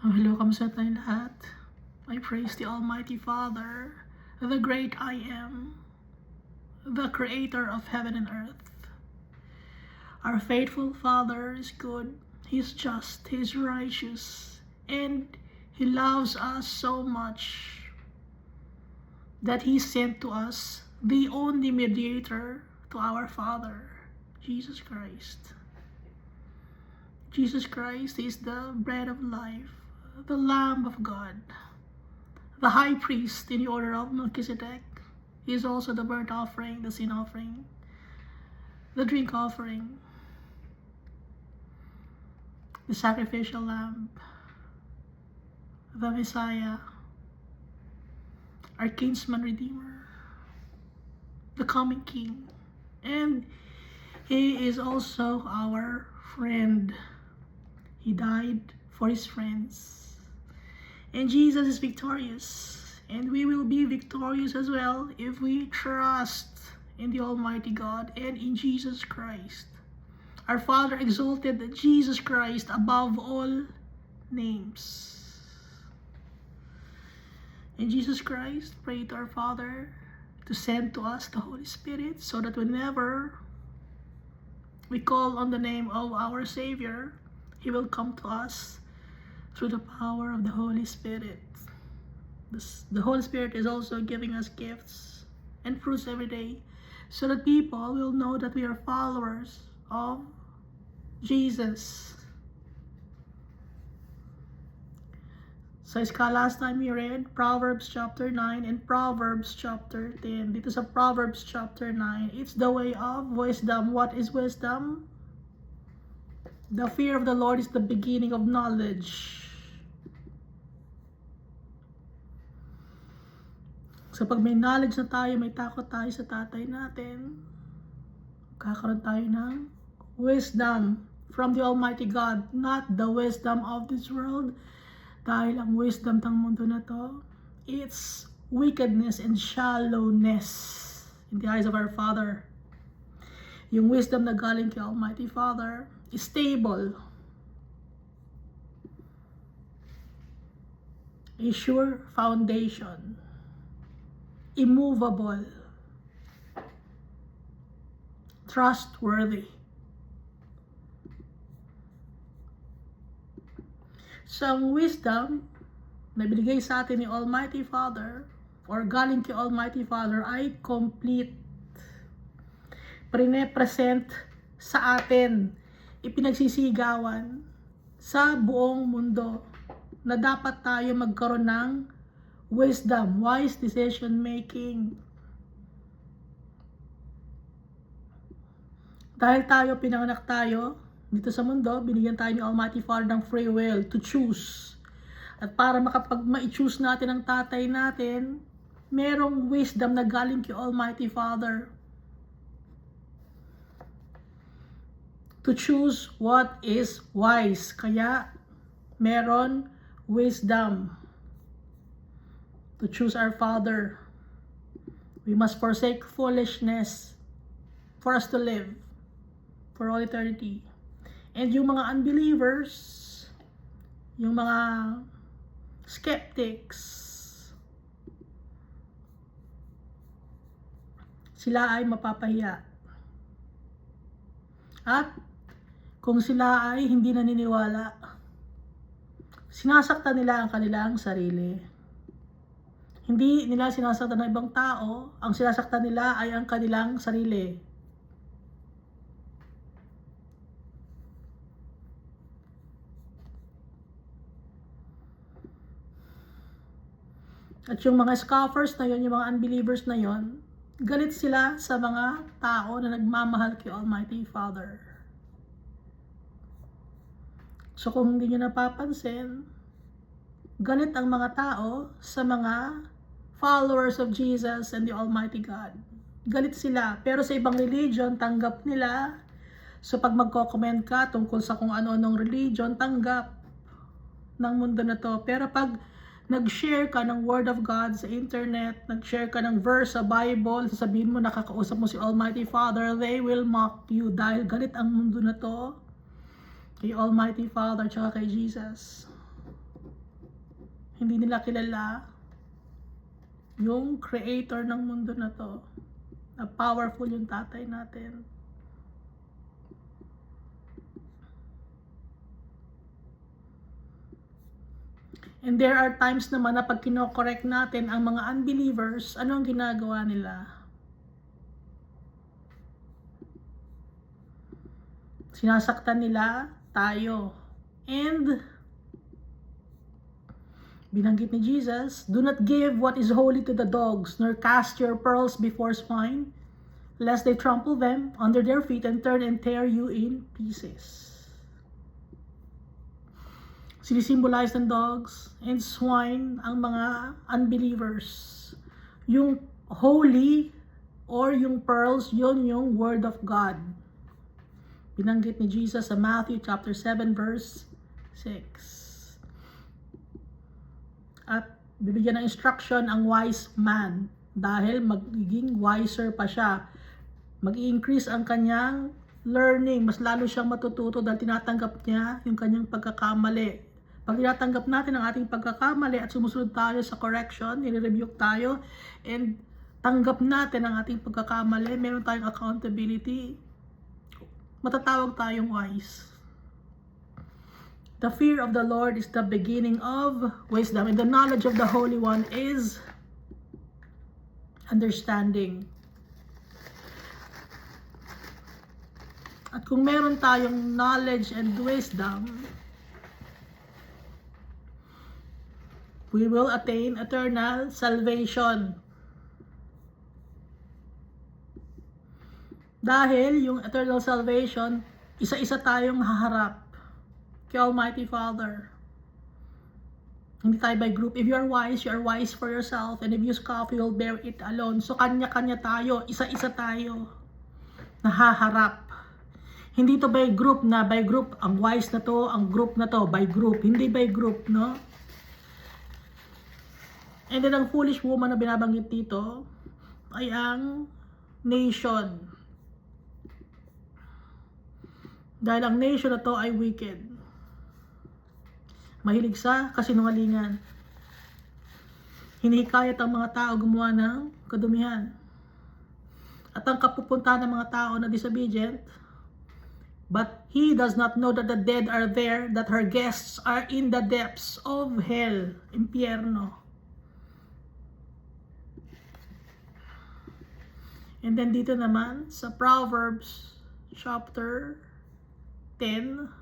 Hello, kamusta tayong lahat? I praise the Almighty Father, the great I Am, the Creator of heaven and earth. Our faithful Father is good, He is just, He is righteous, and He loves us so much that He sent to us the only mediator to our Father, Jesus Christ. Jesus Christ is the bread of life, the Lamb of God, the high priest in the order of Melchizedek. He is also the burnt offering, the sin offering, the drink offering, the sacrificial lamb, the Messiah, our kinsman redeemer, the coming King, and He is also our friend. He died for His friends. And Jesus is victorious. And we will be victorious as well if we trust in the Almighty God and in Jesus Christ. Our Father exalted Jesus Christ above all names. And Jesus Christ prayed to our Father to send to us the Holy Spirit so that whenever we call on the name of our Savior, He will come to us through the power of the Holy Spirit. The Holy Spirit is also giving us gifts and fruits every day so that people will know that we are followers of Jesus. So last time we read Proverbs chapter 9 and Proverbs chapter 10. Dito sa Proverbs chapter 9, it's the way of wisdom. What is wisdom? The fear of the Lord is the beginning of knowledge. So pag may knowledge na tayo, may takot tayo sa tatay natin, kakaroon tayo ng wisdom from the Almighty God, not the wisdom of this world. Dahil ang wisdom ng mundo na to, it's wickedness and shallowness in the eyes of our Father. Yung wisdom na galing kay Almighty Father, stable, a sure foundation, immovable, trustworthy. So ang wisdom na binigay sa atin ni Almighty Father or galing kay Almighty Father ay complete. Present sa atin, ipinagsisigawan sa buong mundo na dapat tayo magkaroon ng wisdom, wise decision making. Dahil pinanganak tayo dito sa mundo, binigyan tayo ni Almighty Father ng free will to choose. At para ma-choose natin ang tatay natin, merong wisdom na galing kay Almighty Father. To choose what is wise. Kaya, meron wisdom. To choose our Father. We must forsake foolishness for us to live for all eternity. And yung mga unbelievers, yung mga skeptics, sila ay mapapahiya. At kung sila ay hindi naniniwala, sinasaktan nila ang kanilang sarili. Hindi nila sinasaktan ng ibang tao, ang sinasaktan nila ay ang kanilang sarili. At yung mga scoffers na yon, yung mga unbelievers na yon, galit sila sa mga tao na nagmamahal kay Almighty Father. So kung hindi nyo napapansin, galit ang mga tao sa mga followers of Jesus and the Almighty God. Galit sila. Pero sa ibang religion, tanggap nila. So pag magko-comment ka tungkol sa kung ano-anong religion, tanggap ng mundo na to. Pero pag nag-share ka ng Word of God sa internet, nag-share ka ng verse sa Bible, sasabihin mo nakakausap mo si Almighty Father, they will mock you dahil galit ang mundo na to kay Almighty Father tsaka kay Jesus. Hindi nila kilala yung creator ng mundo na to. Na powerful yung tatay natin. And there are times naman na pag kino-correct natin ang mga unbelievers, ano ang ginagawa nila? Sinasaktan nila tayo. And binanggit ni Jesus, do not give what is holy to the dogs, nor cast your pearls before swine, lest they trample them under their feet and turn and tear you in pieces. Sinisimbolize ng dogs and swine ang mga unbelievers. Yung holy or yung pearls, yun yung word of God. Binanggit ni Jesus sa Matthew chapter 7 verse 6. At bibigyan ng instruction ang wise man dahil magiging wiser pa siya. Mag-i-increase ang kanyang learning. Mas lalo siyang matututo dahil tinatanggap niya yung kanyang pagkakamali. Pag tinatanggap natin ang ating pagkakamali at sumusunod tayo sa correction, nire-rebuke tayo, and tanggap natin ang ating pagkakamali, meron tayong accountability, matatawag tayong wise. The fear of the Lord is the beginning of wisdom, and the knowledge of the Holy One is understanding. At kung meron tayong knowledge and wisdom, we will attain eternal salvation. Dahil yung eternal salvation, isa-isa tayong haharap kay Almighty Father. Hindi tayo by group. If you are wise for yourself. And if you scoff, you will bear it alone. So kanya-kanya tayo, isa-isa tayo nahaharap. Hindi to by group na by group. Ang wise na to, ang group na to, by group. Hindi by group, no? And then ang foolish woman na binabanggit dito ay ang nation. Dahil ang nation na to ay wicked. Mahilig sa kasinungalingan. Hinihikayat ang mga tao gumawa ng kadumihan. At ang kapupuntahan ng mga tao na disobedient, but he does not know that the dead are there, that her guests are in the depths of hell, impyerno. And then dito naman sa Proverbs chapter 10,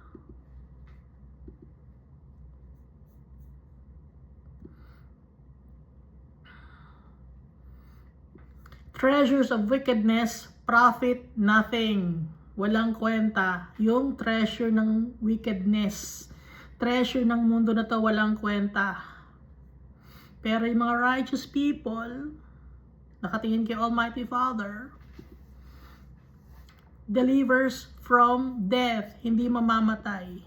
treasures of wickedness profit nothing. Walang kwenta. Yung treasure ng wickedness, treasure ng mundo na to, walang kwenta. Pero yung mga righteous people, nakatingin kay Almighty Father, delivers from death, hindi mamamatay.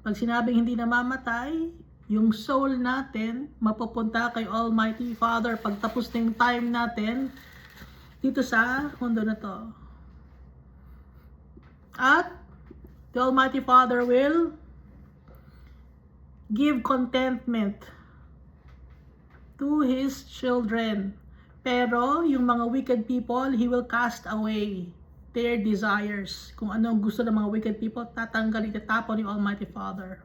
Pag sinabing hindi namamatay, yung soul natin mapupunta kay Almighty Father pagtapos ng time natin dito sa mundo na to. At the Almighty Father will give contentment to His children. Pero yung mga wicked people, He will cast away their desires. Kung ano ang gusto ng mga wicked people, tatanggalin, tatapon ni Almighty Father.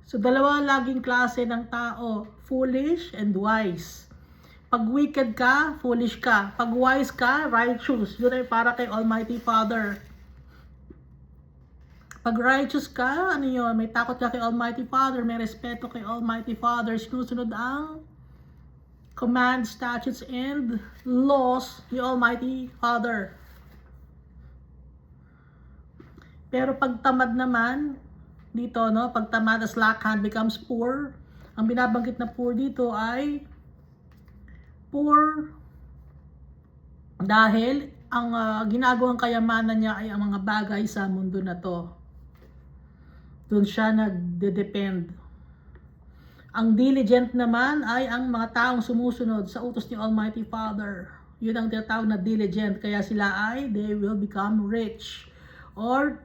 So, dalawa laging klase ng tao, foolish and wise. Pag wicked ka, foolish ka. Pag wise ka, righteous. Yun ay para kay Almighty Father. Pag righteous ka, ano yun? May takot ka kay Almighty Father, may respeto kay Almighty Father, sinusunod ang commands, statutes, and laws ni Almighty Father. Pero pag tamad naman, dito, no? Pag tamad, as slack hand becomes poor. Ang binabanggit na poor dito ay poor dahil ang ginagawang kayamanan niya ay ang mga bagay sa mundo na to. Doon siya nagde-depend. Ang diligent naman ay ang mga taong sumusunod sa utos ni Almighty Father. Yun ang tinatawag na diligent. Kaya sila ay, they will become rich. Or,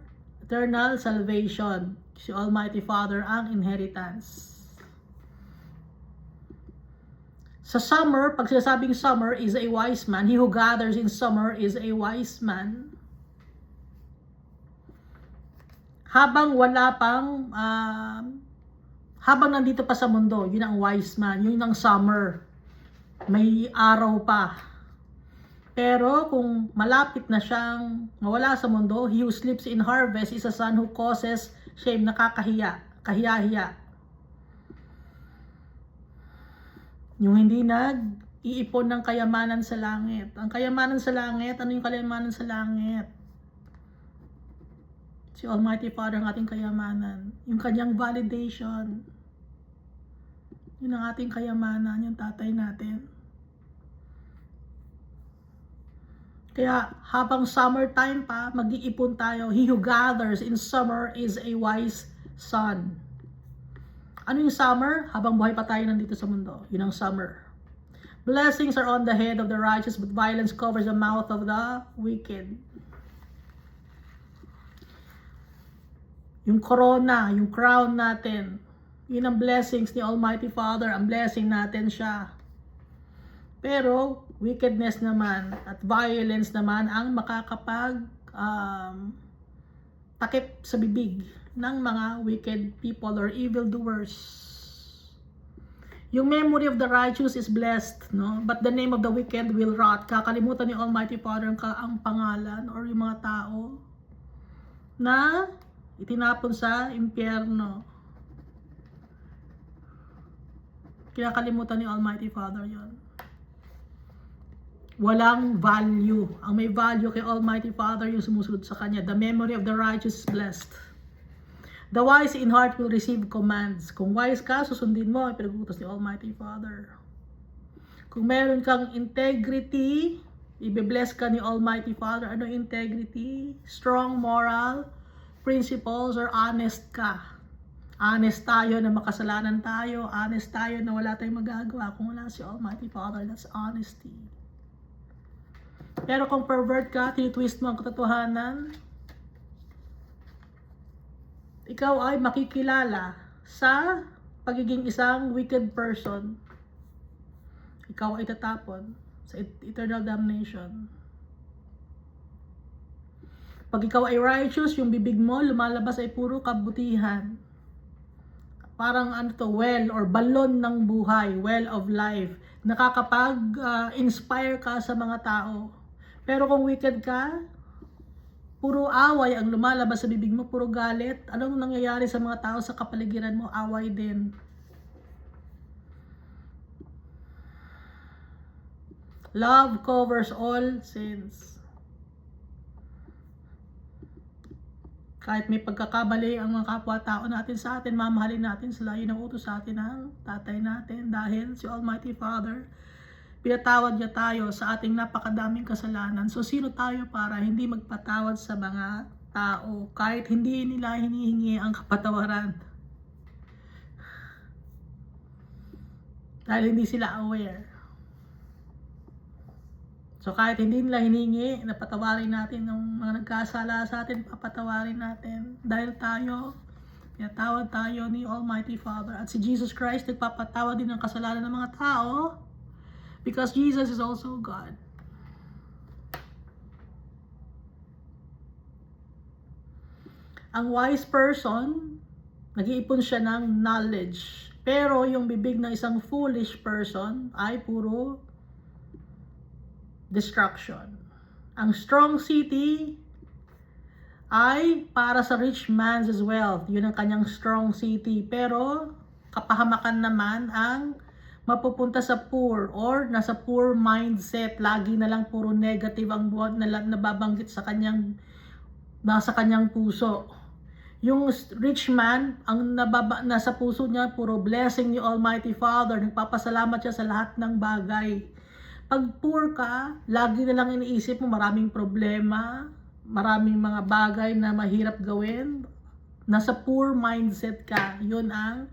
eternal salvation. Si Almighty Father ang inheritance. Sa summer, pag sinasabing summer is a wise man, he who gathers in summer is a wise man. Habang wala pang, habang nandito pa sa mundo, yun ang wise man, yun ang summer. May araw pa. Pero kung malapit na siyang mawala sa mundo, he who sleeps in harvest is a son who causes shame, nakakahiya, kahiya-hiya. Yung hindi nag-iipon ng kayamanan sa langit. Ang kayamanan sa langit, ano yung kayamanan sa langit? Si Almighty Father ang ating kayamanan. Yung kanyang validation. Yun ang ating kayamanan, yung tatay natin. Kaya habang summertime pa, mag-iipon tayo. He who gathers in summer is a wise son. Ano yung summer? Habang buhay pa tayo nandito sa mundo. Yun ang summer. Blessings are on the head of the righteous, but violence covers the mouth of the wicked. Yung corona, yung crown natin, yun ang blessings ni Almighty Father. Ang blessing natin siya. Pero wickedness naman at violence naman ang makakapag takip sa bibig ng mga wicked people or evildoers. Yung memory of the righteous is blessed, no? But the name of the wicked will rot. Kakalimutan ni Almighty Father ang pangalan or yung mga tao na itinapon sa impyerno. Kinakalimutan ni Almighty Father yon. Walang value. Ang may value kay Almighty Father yung sumusunod sa Kanya. The memory of the righteous is blessed. The wise in heart will receive commands. Kung wise ka, susundin mo ang pinag-utos ni Almighty Father. Kung meron kang integrity, ibe-bless ka ni Almighty Father. Ano integrity? Strong moral principles or honest ka. Honest tayo na makasalanan tayo. Honest tayo na wala tayong magagawa. Kung wala si Almighty Father, that's honesty. Pero kung pervert ka, tinitwist mo ang katotohanan, ikaw ay makikilala sa pagiging isang wicked person. Ikaw ay tatapon sa eternal damnation. Pag ikaw ay righteous, yung bibig mo lumalabas ay puro kabutihan. Parang ano to, well or balon ng buhay, well of life. Nakakapag-inspire ka sa mga tao. Pero kung wicked ka, puro away ang lumalabas sa bibig mo, puro galit. Anong nangyayari sa mga tao sa kapaligiran mo? Away din. Love covers all sins. Kahit may pagkakamali ang mga kapwa-tao natin sa atin, mamahalin natin sila. Yun ang utos sa atin ng tatay natin. Dahil si Almighty Father, pinatawad niya tayo sa ating napakadaming kasalanan. So sino tayo para hindi magpatawad sa mga tao kahit hindi nila hinihingi ang kapatawaran? Dahil hindi sila aware. So kahit hindi nila hinihingi, napatawarin natin ng mga nagkasala sa atin, papatawarin natin. Dahil tayo, pinatawad tayo ni Almighty Father. At si Jesus Christ, nagpapatawad din ng kasalanan ng mga tao. Because Jesus is also God. Ang wise person, nag-iipon siya ng knowledge. Pero yung bibig ng isang foolish person ay puro destruction. Ang strong city ay para sa rich man's wealth. Yun ang kanyang strong city. Pero kapahamakan naman ang mapupunta sa poor or nasa poor mindset. Lagi na lang puro negative ang buhat na nababanggit sa kanyang nasa kanyang puso. Yung rich man, ang nasa puso niya puro blessing ni Almighty Father. Nagpapasalamat siya sa lahat ng bagay. Pag poor ka, lagi na lang iniisip mo maraming problema, maraming mga bagay na mahirap gawin. Nasa poor mindset ka. Yun ang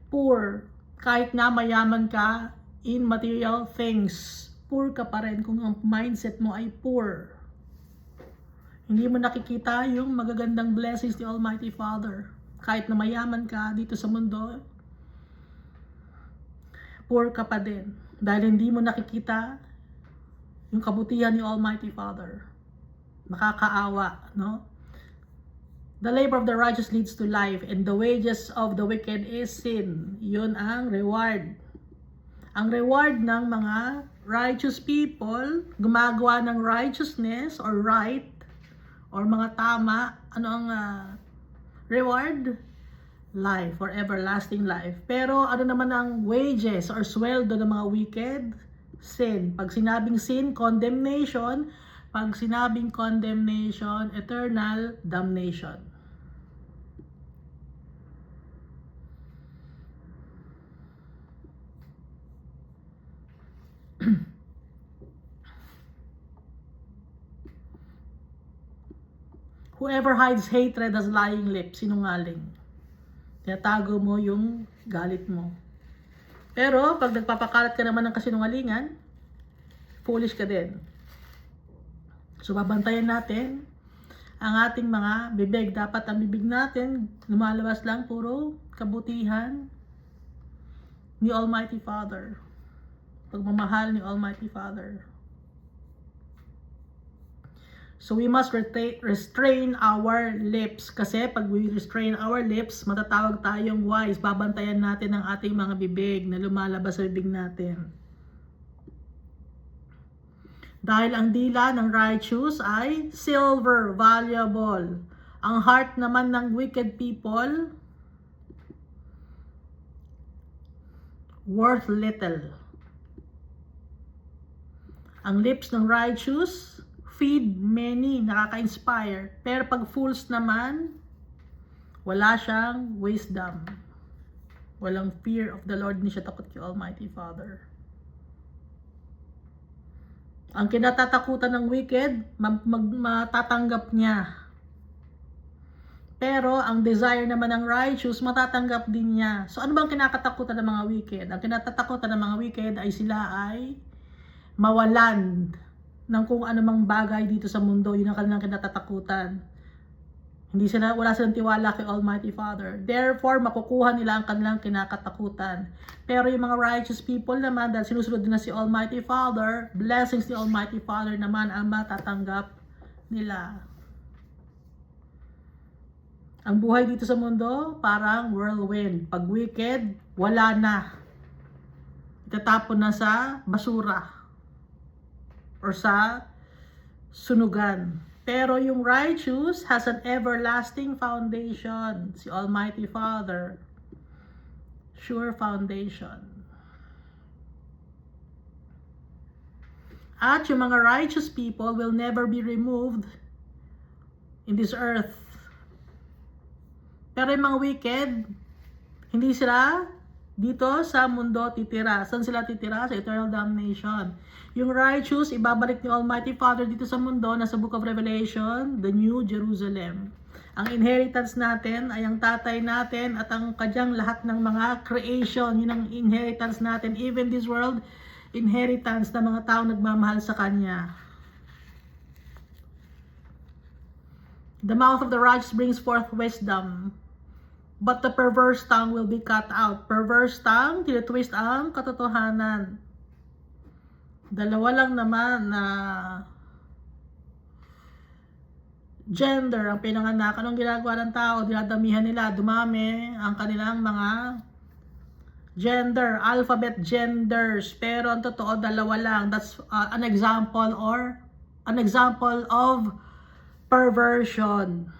poor. Kahit na mayaman ka in material things, poor ka pa rin kung ang mindset mo ay poor. Hindi mo nakikita yung magagandang blessings ni Almighty Father. Kahit na mayaman ka dito sa mundo, poor ka pa din. Dahil hindi mo nakikita yung kabutihan ni Almighty Father. Nakakaawa, no? The labor of the righteous leads to life, and the wages of the wicked is sin. Yun ang reward. Ang reward ng mga righteous people, gumagawa ng righteousness or right, or mga tama, ano ang reward? Life, or everlasting life. Pero ano naman ang wages or sweldo ng mga wicked? Sin. Pag sinabing sin, condemnation. Pag sinabing condemnation, eternal damnation. Whoever hides hatred has lying lips, sinungaling. Tinatago mo yung galit mo. Pero pag nagpapakalat ka naman ng kasinungalingan, foolish ka din. So babantayan natin ang ating mga bibig. Dapat ang bibig natin lumalabas lang puro kabutihan ni Almighty Father. Pagmamahal ni Almighty Father. So we must restrain our lips. Kasi pag we restrain our lips, matatawag tayong wise. Babantayan natin ang ating mga bibig na lumalabas sa bibig natin. Dahil ang dila ng righteous ay silver, valuable. Ang heart naman ng wicked people, worth little. Ang lips ng righteous, feed many, nakaka-inspire. Pero pag fools naman, wala siyang wisdom. Walang fear of the Lord, hindi siya takot kay Almighty Father. Ang kinatatakutan ng wicked, matatanggap niya. Pero ang desire naman ng righteous, matatanggap din niya. So ano bang kinakatakutan ng mga wicked? Ang kinatatakutan ng mga wicked ay sila ay mawalan ng kung anumang bagay dito sa mundo. Yun ang kanilang kinatatakutan. Wala silang tiwala kay Almighty Father. Therefore, makukuha nila ang kanilang kinakatakutan. Pero yung mga righteous people naman, dahil sinusunod nila si Almighty Father, blessings ni Almighty Father naman ang matatanggap nila. Ang buhay dito sa mundo, parang whirlwind. Pag wicked, wala na. Itatapon na sa basura or sa sunugan. Pero yung righteous has an everlasting foundation. Si Almighty Father. Sure foundation. At yung mga righteous people will never be removed in this earth. Pero yung mga wicked, hindi sila dito sa mundo titira. Saan sila titira? Sa eternal damnation. Yung righteous, ibabalik ni Almighty Father dito sa mundo, nasa Book of Revelation, the New Jerusalem. Ang inheritance natin ay ang tatay natin at ang kadyang lahat ng mga creation. Yun ang inheritance natin. Even this world, inheritance ng mga taong nagmamahal sa Kanya. The mouth of the righteous brings forth wisdom, but the perverse tongue will be cut out. Perverse tongue, tinitwist ang katotohanan. Dalawa lang naman na gender ang pinanganak. Anong ginagawa ng tao? Dinadamihan nila, dumami ang kanilang mga gender, alphabet genders. Pero ang totoo, dalawa lang. That's an example of perversion.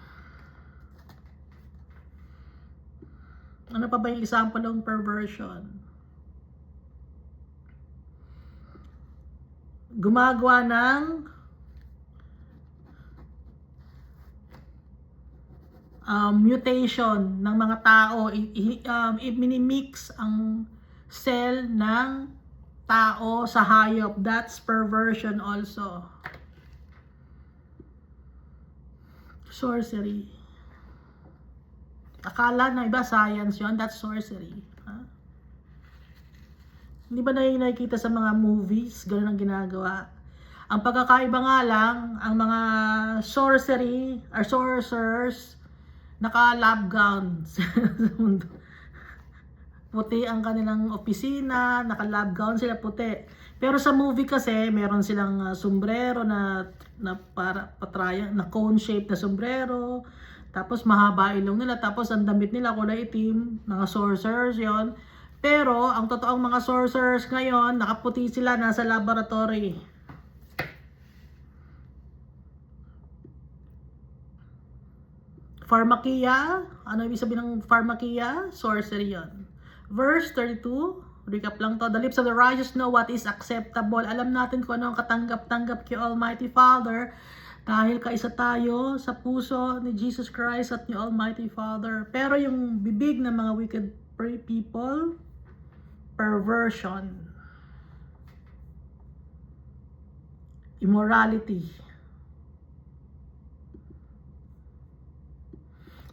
Ano pa ba yung example ng perversion? Gumagawa ng mutation ng mga tao. Minimix ang cell ng tao sa hayop. That's perversion also. Sorcery. Akala na iba science yun, that's sorcery. Hindi ba nakikita sa mga movies, gano'n ang ginagawa? Ang pagkakaiba nga lang, ang mga sorcery or sorcerers, naka-lab gowns sa mundo. Puti ang kanilang opisina, naka-lab gown sila puti. Pero sa movie kasi, meron silang sombrero na para patraya, na cone shape na sombrero. Tapos mahaba ilong nila, tapos ang damit nila kulay itim, mga sorcerers 'yon. Pero ang totoong mga sorcerers ngayon, nakaputi sila, nasa laboratory. Pharmakia, ano ibig sabihin ng pharmakia? Sorcery 'yon. Verse 32, recap lang to. The lips of the righteous know what is acceptable. Alam natin kung ano ang katanggap-tanggap kay Almighty Father dahil kaisa tayo sa puso ni Jesus Christ at ni Almighty Father. Pero yung bibig ng mga wicked people, perversion, immorality.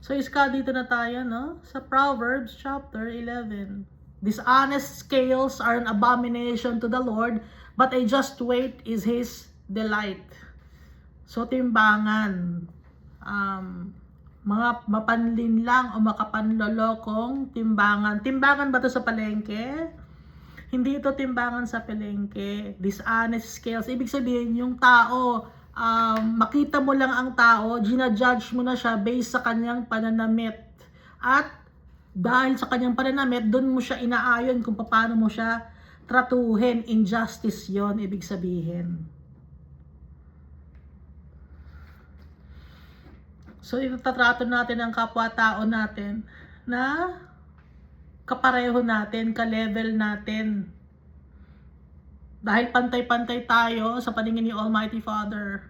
So, iska dito na tayo, no? Sa Proverbs chapter 11. Dishonest scales are an abomination to the Lord, but a just weight is His delight. So, timbangan. Mga mapanlinlang o makapanlolokong timbangan. Timbangan ba ito sa palengke? Hindi ito timbangan sa palengke. Dishonest scales. Ibig sabihin, yung tao, makita mo lang ang tao, ginajudge mo na siya based sa kanyang pananamit. At dahil sa kanyang pananamit, doon mo siya inaayon kung paano mo siya tratuhin. Injustice yon, ibig sabihin. So, itatrato natin ang kapwa-tao natin na kapareho natin, ka-level natin. Dahil pantay-pantay tayo sa paningin ni Almighty Father.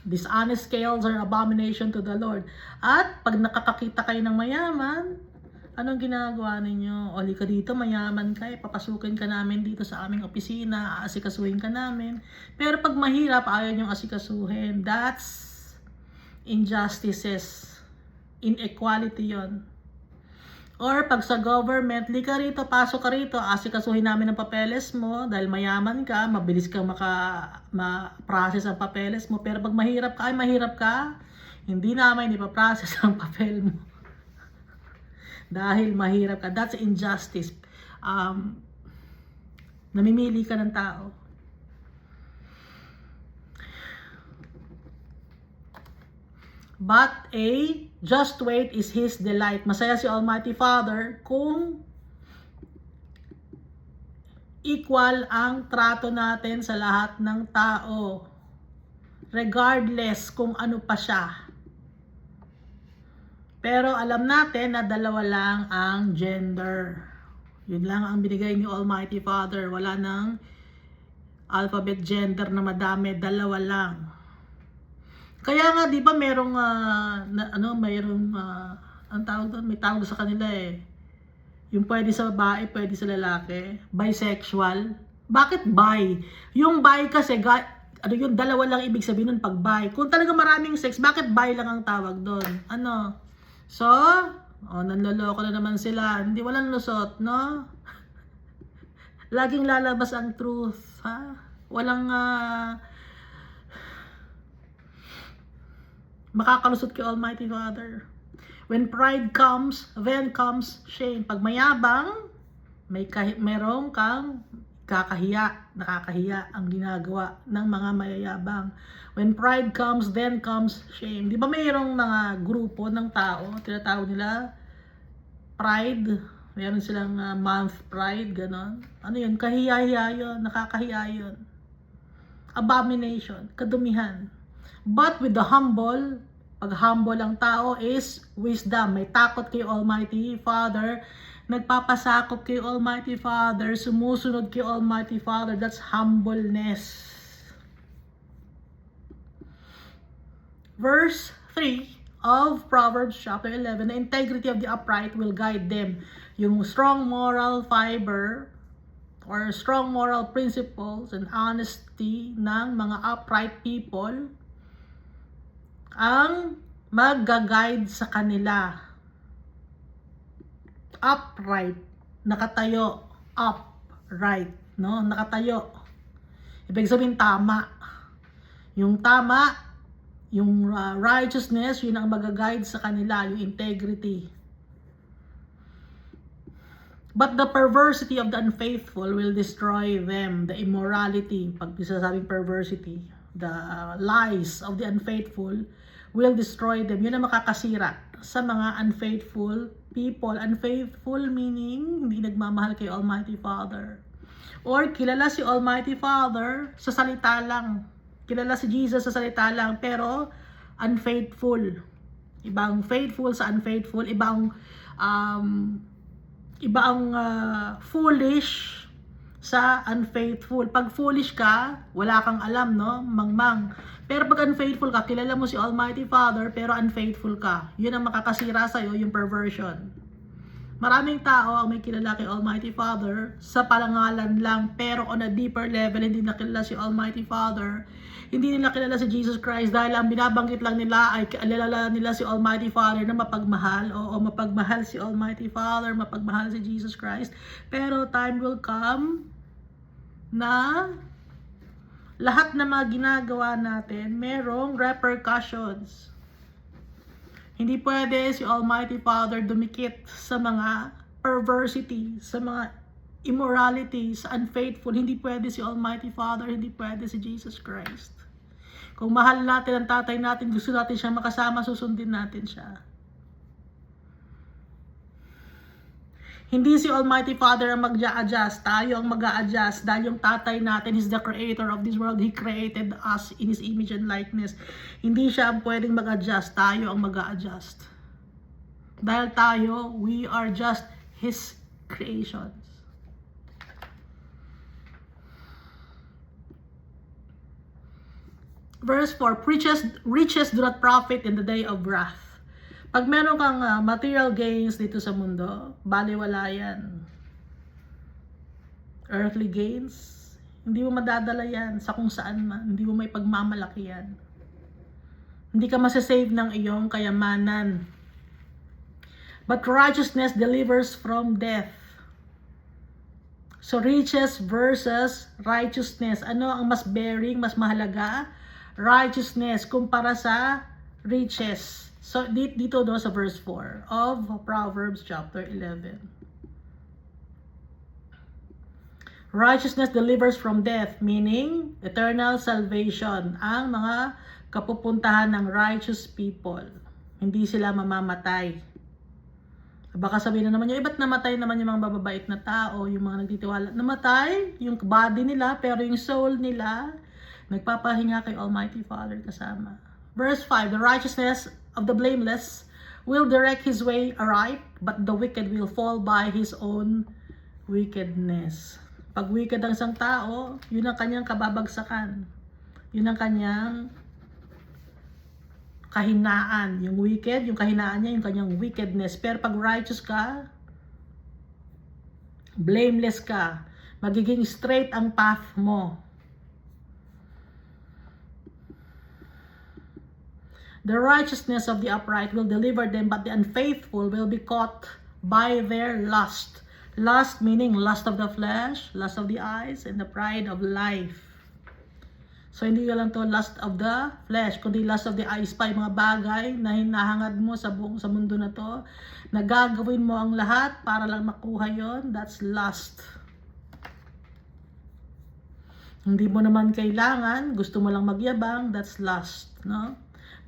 Dishonest scales are abomination to the Lord. At pag nakakakita kayo ng mayaman, anong ginagawa ninyo? O, ka dito, mayaman ka, papasukin ka namin dito sa aming opisina, aasikasuhin ka namin. Pero pag mahirap, ayaw niyong asikasuhin. That's injustices. Inequality yon. Or pag sa government, li ka rito, pasok ka rito, asikasuhin namin ang papeles mo dahil mayaman ka, mabilis kang ma-process ang papeles mo. Pero pag mahirap ka, hindi namin ipaprocess ang papel mo. Dahil mahirap ka. That's injustice. Namimili ka ng tao. But a just weight is His delight. Masaya si Almighty Father kung equal ang trato natin sa lahat ng tao. Regardless kung ano pa siya. Pero alam natin na dalawa lang ang gender. Yun lang ang binigay ni Almighty Father. Wala nang alphabet gender na madami. Dalawa lang. Kaya nga, di ba merong, ang tawag doon, may tawag sa kanila eh. Yung pwede sa babae, pwede sa lalaki. Bisexual. Bakit bi? Yung bi kasi, yung dalawa lang ibig sabihin nun pag bi. Kung talaga maraming sex, bakit bi lang ang tawag doon? So, nanloloko na naman sila. Hindi, walang lusot, no? Laging lalabas ang truth, ha? Walang, makakalusot kay Almighty Father. When pride comes, then comes shame. Pag mayabang, merong kang nakakahiya ang ginagawa ng mga mayayabang. When pride comes, then comes shame. Di ba mayroong mga grupo ng tao, tinatawag nila pride, meron silang month pride, ganon. Ano yun? Kahiya-hiya yun, nakakahiya yun. Abomination, kadumihan. But with the humble, pag humble ang tao is wisdom. May takot kay Almighty Father, nagpapasakop kay Almighty Father, sumusunod kay Almighty Father. That's humbleness. Verse 3 of Proverbs chapter 11, the integrity of the upright will guide them. Yung strong moral fiber or strong moral principles and honesty ng mga upright people ang mag-guide sa kanila. Upright, nakatayo, upright, no? Nakatayo. Ibig sabihin tama. Yung tama, yung righteousness, yun ang mag-guide sa kanila, yung integrity. But the perversity of the unfaithful will destroy them. The immorality, pag sinasabing perversity, the lies of the unfaithful will destroy them. Yun ang makakasira sa mga unfaithful people. Unfaithful meaning, hindi nagmamahal kay Almighty Father. Or kilala si Almighty Father sa salita lang. Kilala si Jesus sa salita lang, pero unfaithful. Ibang faithful sa unfaithful. Ibang foolish sa unfaithful. Pag foolish ka, wala kang alam, no? Mangmang. Pero pag unfaithful ka, kilala mo si Almighty Father, pero unfaithful ka. Yun ang makakasira sa'yo, yung perversion. Maraming tao ang may kilala kay Almighty Father sa palangalan lang, pero on a deeper level, hindi na kilala si Almighty Father. Hindi nila kilala si Jesus Christ dahil ang binabanggit lang nila ay kilala nila si Almighty Father na mapagmahal. Oo, mapagmahal si Almighty Father, mapagmahal si Jesus Christ. Pero time will come na lahat na mga ginagawa natin merong repercussions. Hindi pwede si Almighty Father dumikit sa mga perversity, sa mga immorality, sa unfaithful. Hindi pwede si Almighty Father, hindi pwede si Jesus Christ. Kung mahal natin ang tatay natin, gusto natin siya makasama, susundin natin siya. Hindi si Almighty Father ang mag-a-adjust, tayo ang mag-a-adjust dahil yung tatay natin is the creator of this world. He created us in His image and likeness. Hindi siya ang pwedeng mag-adjust, tayo ang mag-a-adjust. Dahil tayo, we are just His creations. Verse 4, riches do not profit in the day of wrath. Pag meron kang material gains dito sa mundo, baliwala yan. Earthly gains, hindi mo madadala yan sa kung saan man. Hindi mo may pagmamalaki yan. Hindi ka masasave ng iyong kayamanan. But righteousness delivers from death. So riches versus righteousness. Ano ang mas bearing, mas mahalaga? Righteousness kumpara sa riches. So, dito do sa verse 4 of Proverbs chapter 11. Righteousness delivers from death, meaning eternal salvation. Ang mga kapupuntahan ng righteous people. Hindi sila mamamatay. Baka sabihin na naman yung iba't namatay naman yung mga bababait na tao, yung mga nagtitiwala. Namatay yung body nila, pero yung soul nila, nagpapahinga kay Almighty Father kasama. Verse 5, the righteousness of the blameless will direct his way aright, but the wicked will fall by his own wickedness. Pag wicked ang isang tao, yun ang kanyang kababagsakan. Yun ang kanyang kahinaan. Yung wicked, yung kahinaan niya, yung kanyang wickedness. Pero pag righteous ka, blameless ka, magiging straight ang path mo. The righteousness of the upright will deliver them, but the unfaithful will be caught by their lust. Lust meaning lust of the flesh, lust of the eyes, and the pride of life. So hindi lang to lust of the flesh, kundi lust of the eyes pa, yung mga bagay na hinahangad mo sa mundo na to, na gagawin mo ang lahat para lang makuha yon. That's lust. Hindi mo naman kailangan, gusto mo lang magyabang, that's lust, no?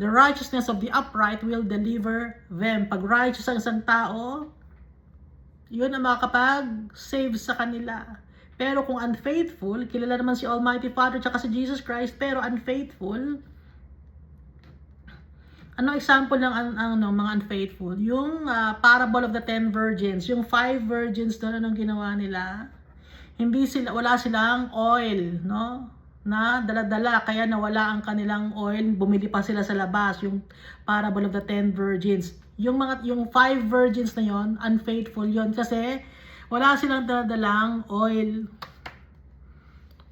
The righteousness of the upright will deliver them. Pag righteous ang isang tao, yun ang makakapag-save sa kanila. Pero kung unfaithful, kilala naman si Almighty Father tsaka si Jesus Christ, pero unfaithful, ano example ng mga unfaithful? Yung parable of the 10 virgins, yung 5 virgins doon, anong ginawa nila? Wala silang oil, no? Na dala-dala, kaya nawala ang kanilang oil, bumili pa sila sa labas, yung parable of the 10 virgins. Yung 5 virgins na yon, unfaithful yon kasi wala silang dala-dalang oil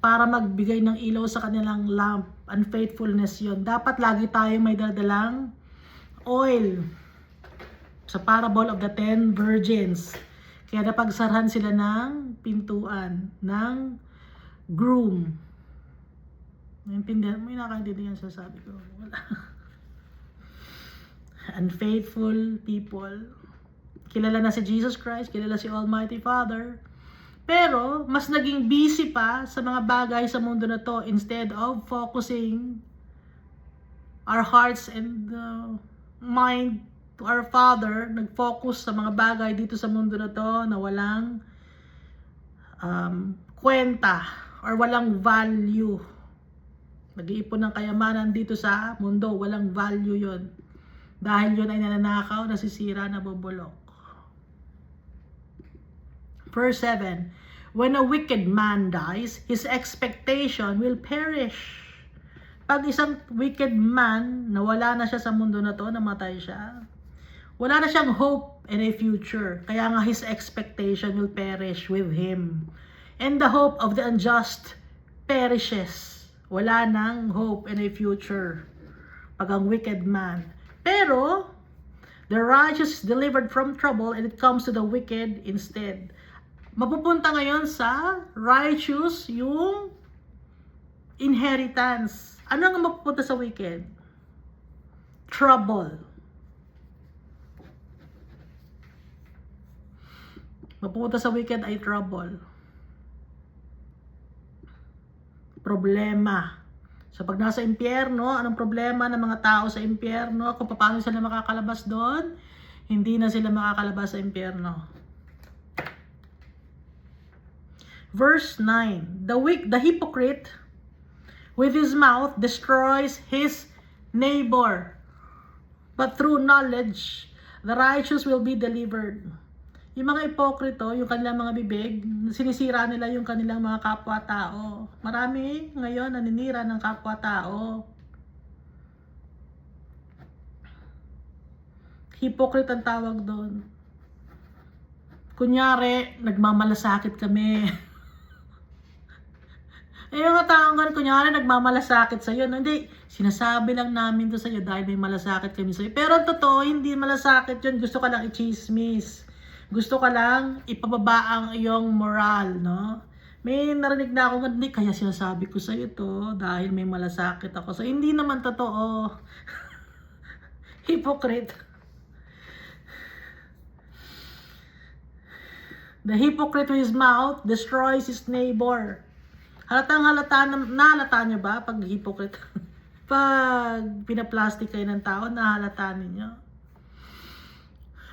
para magbigay ng ilaw sa kanilang lamp. Unfaithfulness yon. Dapat lagi tayong may dala-dalang oil sa parable of the 10 virgins. Kaya napagsarhan sila ng pintuan ng groom. Naintindihan mo? Nakakaintindihan sa sabi ko. Wala. Unfaithful people. Kilala na si Jesus Christ, kilala si Almighty Father. Pero, mas naging busy pa sa mga bagay sa mundo na to instead of focusing our hearts and mind to our Father. Nag-focus sa mga bagay dito sa mundo na to na walang kwenta or walang value. Nag-iipon ng kayamanan dito sa mundo, walang value yon. Dahil yun ay nananakaw, nasisira, nabubulok. Verse 7, when a wicked man dies, his expectation will perish. Pag isang wicked man, nawala na siya sa mundo na to, namatay siya, wala na siyang hope in a future. Kaya nga his expectation will perish with him. And the hope of the unjust perishes. Wala nang hope in a future pag ang wicked man. Pero, the righteous is delivered from trouble and it comes to the wicked instead. Mapupunta ngayon sa righteous yung inheritance. Ano ang mapupunta sa wicked? Trouble. Mapupunta sa wicked ay trouble. Problema. So pag nasa impyerno, anong problema ng mga tao sa impyerno? Kung paano sila makakalabas doon? Hindi na sila makakalabas sa impyerno. Verse 9. The hypocrite with his mouth destroys his neighbor, but through knowledge the righteous will be delivered. Yung mga ipokrito, yung kanilang mga bibig, sinisira nila yung kanilang mga kapwa-tao. Marami ngayon naninira ng kapwa-tao. Hypocrite ang tawag doon. Kunyari, nagmamalasakit kami. Yung mga taong ganun, kunyari, nagmamalasakit sa'yo. Hindi, sinasabi lang namin to sa'yo dahil may malasakit kami sa'yo. Pero ang totoo, hindi malasakit yun. Gusto ka lang i-chismis. Gusto ka lang ipababa ang iyong moral, no? May narinig na ako, hindi, kaya sinasabi ko sa iyo to dahil may malasakit ako. So, hindi naman totoo. Hypocrite. The hypocrite with his mouth destroys his neighbor. Nahalata nyo ba pag hypocrite? Pag pinaplastic kayo ng tao, nahalata ninyo.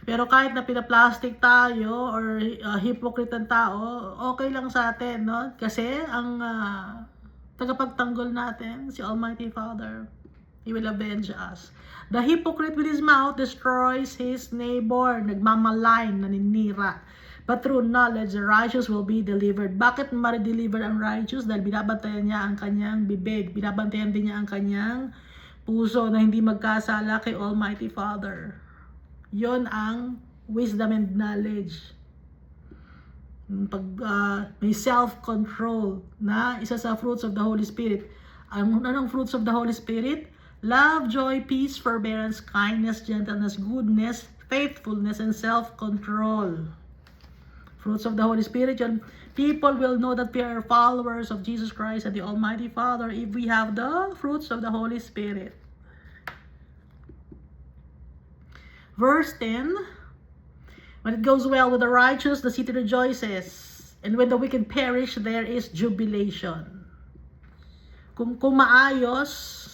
Pero kahit na pinaplastic tayo or hypocrite ang tao, okay lang sa atin, no? Kasi ang tagapagtanggol natin, si Almighty Father, He will avenge us. The hypocrite with his mouth destroys his neighbor. Nagmamalain, naninira. But through knowledge, the righteous will be delivered. Bakit ma-deliver ang righteous? Dahil binabantayan niya ang kanyang bibig. Binabantayan din niya ang kanyang puso na hindi magkasala kay Almighty Father. Yon ang wisdom and knowledge. Pag may self-control na isa sa fruits of the Holy Spirit. Anong fruits of the Holy Spirit? Love, joy, peace, forbearance, kindness, gentleness, goodness, faithfulness, and self-control. Fruits of the Holy Spirit. Yun, people will know that we are followers of Jesus Christ and the Almighty Father if we have the fruits of the Holy Spirit. Verse 10, when it goes well with the righteous, the city rejoices. And when the wicked perish, there is jubilation. Kung maayos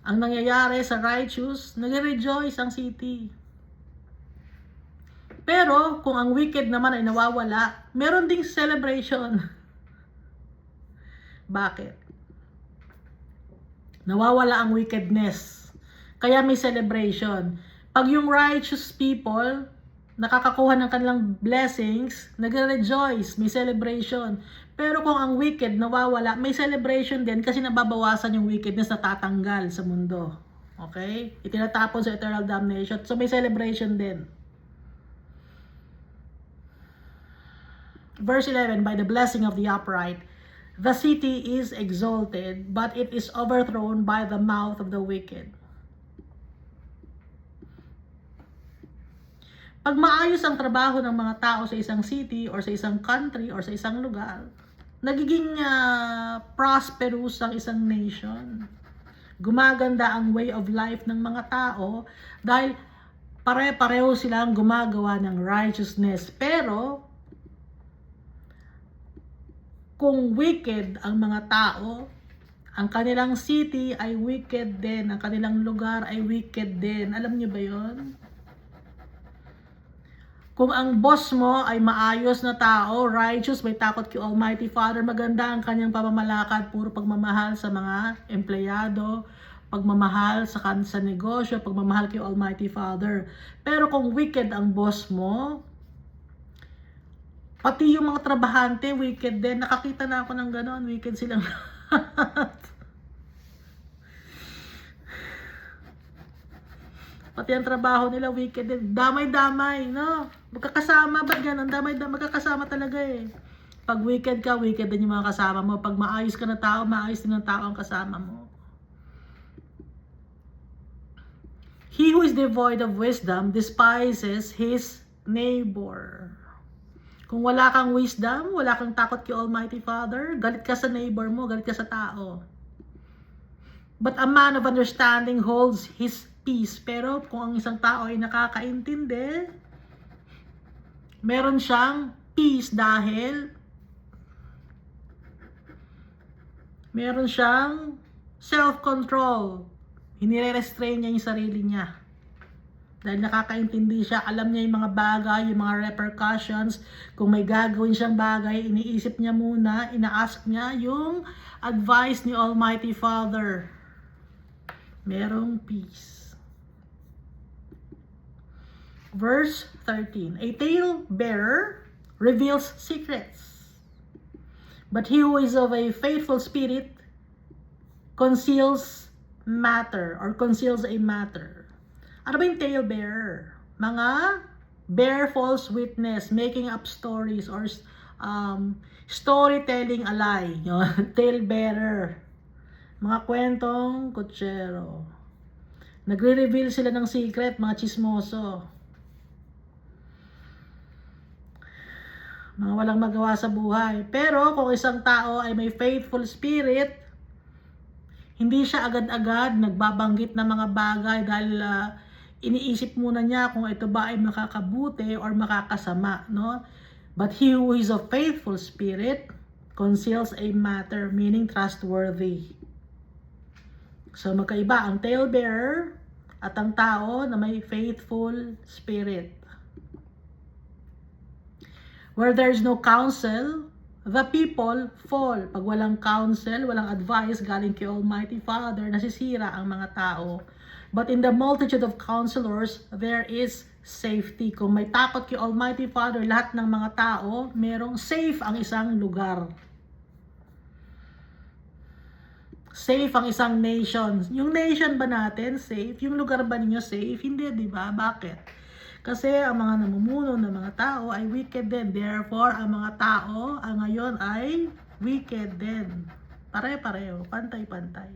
ang nangyayari sa righteous, nag-rejoice ang city. Pero kung ang wicked naman ay nawawala, meron ding celebration. Bakit? Nawawala ang wickedness. Kaya may celebration. Pag yung righteous people nakakakuha ng kanilang blessings, nagre-rejoice, may celebration. Pero kung ang wicked nawawala, may celebration din kasi nababawasan yung wickedness na tatanggal sa mundo. Okay? Itinatapon sa eternal damnation. So may celebration din. Verse 11, by the blessing of the upright, the city is exalted, but it is overthrown by the mouth of the wicked. Pag maayos ang trabaho ng mga tao sa isang city or sa isang country or sa isang lugar, nagiging prosperous ang isang nation. Gumaganda ang way of life ng mga tao dahil pare-pareho silang gumagawa ng righteousness. Pero kung wicked ang mga tao, ang kanilang city ay wicked din, ang kanilang lugar ay wicked din. Alam niyo ba yon? Kung ang boss mo ay maayos na tao, righteous, may takot kay Almighty Father, maganda ang kanyang pamamalakad, puro pagmamahal sa mga empleyado, pagmamahal sa negosyo, pagmamahal kay Almighty Father. Pero kung wicked ang boss mo, pati yung mga trabahante, wicked din. Nakakita na ako ng ganon, wicked silang lahat. Pati ang trabaho nila, wicked din. Damay-damay, no? Magkakasama, ba't ganun? Damay-damay, magkakasama talaga eh. Pag wicked ka, wicked din yung mga kasama mo. Pag maayos ka na tao, maayos din ang tao ang kasama mo. He who is devoid of wisdom despises his neighbor. Kung wala kang wisdom, wala kang takot kay Almighty Father, galit ka sa neighbor mo, galit ka sa tao. But a man of understanding holds his peace. Pero kung ang isang tao ay nakakaintindi, meron siyang peace dahil meron siyang self-control. Hinire-restrain niya yung sarili niya. Dahil nakakaintindi siya, alam niya yung mga bagay, yung mga repercussions. Kung may gagawin siyang bagay, iniisip niya muna, ina-ask niya yung advice ni Almighty Father. Merong peace. Verse 13, a tale-bearer reveals secrets, but he who is of a faithful spirit conceals matter or conceals a matter. Ano ba yung tale-bearer? Mga bear false witness, making up stories or storytelling a lie. Tale-bearer. Mga kwentong kutsero. Nagre-reveal sila ng secret, mga chismoso. Mga walang magawa sa buhay. Pero kung isang tao ay may faithful spirit, hindi siya agad-agad nagbabanggit ng mga bagay dahil iniisip muna niya kung ito ba ay makakabuti or makakasama, no? But he who is a faithful spirit conceals a matter, meaning trustworthy. So magkaiba ang talebearer at ang tao na may faithful spirit. Where there is no counsel, the people fall. Pag walang counsel, walang advice galing kay Almighty Father, nasisira ang mga tao. But in the multitude of counselors, there is safety. Kung may takot kay Almighty Father, lahat ng mga tao, merong safe ang isang lugar. Safe ang isang nation. Yung nation ba natin safe? Yung lugar ba ninyo safe? Hindi, di ba? Bakit? Kasi ang mga namumuno ng mga tao ay wicked din. Therefore, ang mga tao ngayon ay wicked din. Pare-pareho, pantay-pantay.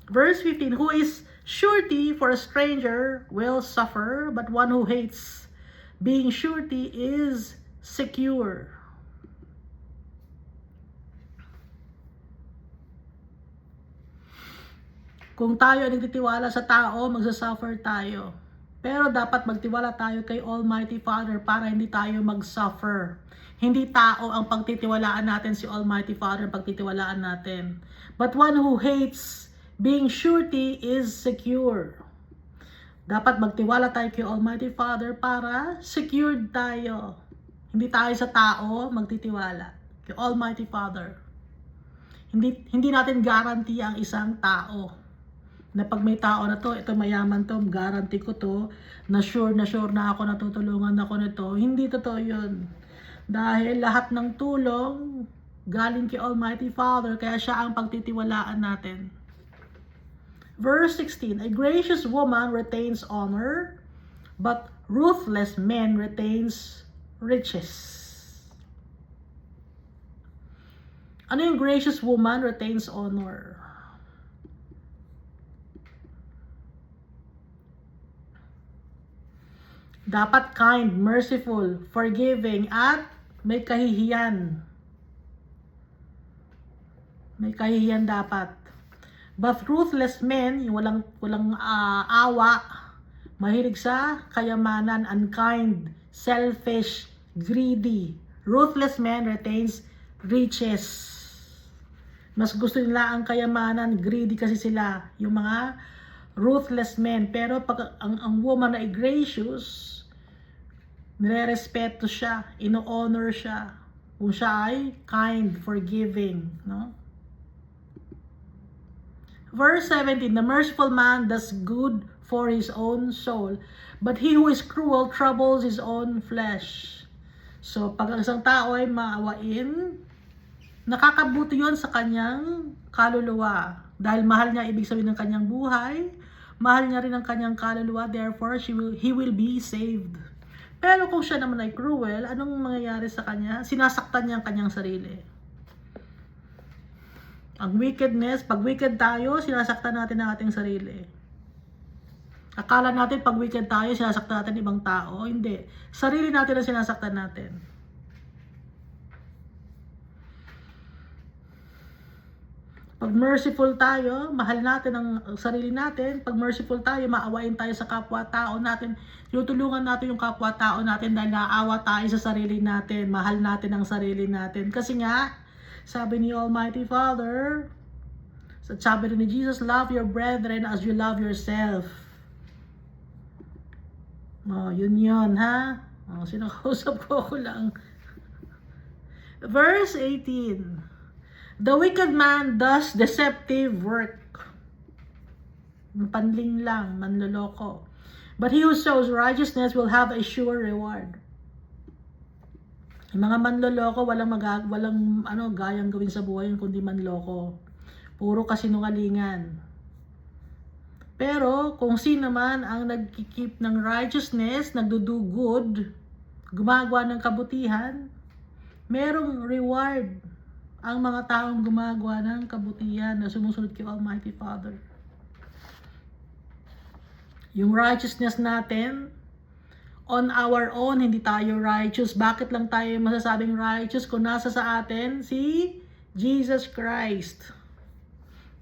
Verse 15, who is surety for a stranger will suffer, but one who hates being surety is secure. Kung tayo ay nagtitiwala sa tao, magsasuffer tayo. Pero dapat magtiwala tayo kay Almighty Father para hindi tayo mag-suffer. Hindi tao ang pagtitiwalaan natin, si Almighty Father ang pagtitiwalaan natin. But one who hates being surety is secure. Dapat magtiwala tayo kay Almighty Father para secured tayo. Hindi tayo sa tao magtitiwala. Kay Almighty Father. Hindi natin guarantee ang isang tao. Na pag may tao na to, ito mayaman to, guarantee ko to, na sure na ako, natutulungan ako nito. Hindi totoo yun. Dahil lahat ng tulong galing kay Almighty Father, kaya siya ang pagtitiwalaan natin. Verse 16, a gracious woman retains honor, but ruthless men retains riches. Ano yung gracious woman retains honor? Dapat kind, merciful, forgiving, at may kahihiyan. May kahihiyan dapat. But ruthless men, yung walang awa, mahilig sa kayamanan, unkind, selfish, greedy. Ruthless man retains riches. Mas gusto nila ang kayamanan, greedy kasi sila, yung mga ruthless men. Pero pag ang woman ay gracious, nire-respeto siya, ino-honor siya. Kung siya ay kind, forgiving, no? Verse 17, the merciful man does good for his own soul, but he who is cruel troubles his own flesh. So, pag ang isang tao ay maawain, nakakabuti yun sa kanyang kaluluwa. Dahil mahal niya, ibig sabihin ng kanyang buhay, mahal niya rin ang kanyang kaluluwa, therefore he will be saved. Pero kung siya naman ay cruel, anong mangyayari sa kanya? Sinasaktan niya ang kanyang sarili. Ang wickedness, pag wicked tayo, sinasaktan natin ang ating sarili. Akala natin pag wicked tayo, sinasaktan natin ibang tao. Hindi. Sarili natin ang sinasaktan natin. Pag merciful tayo, mahal natin ang sarili natin. Pag merciful tayo, maawain tayo sa kapwa-tao natin. Tinutulungan natin yung kapwa-tao natin dahil naawa tayo sa sarili natin. Mahal natin ang sarili natin. Kasi nga, sabi ni Almighty Father, sabi ni Jesus, love your brethren as you love yourself. Oh, yun, ha? Oh, sinakausap ko lang. Verse 18. The wicked man does deceptive work. Panling lang, manloloko. But he who sows righteousness will have a sure reward. Yung mga manloloko, walang gayang gawin sa buhay kundi manloko. Puro kasinungalingan. Pero kung sino man ang nagkikip ng righteousness, nagdo-do good, gumagawa ng kabutihan, merong reward ang mga taong gumagawa ng kabutihan na sumusunod kay Almighty Father. Yung righteousness natin, on our own, hindi tayo righteous. Bakit lang tayo masasabing righteous kung nasa sa atin si Jesus Christ?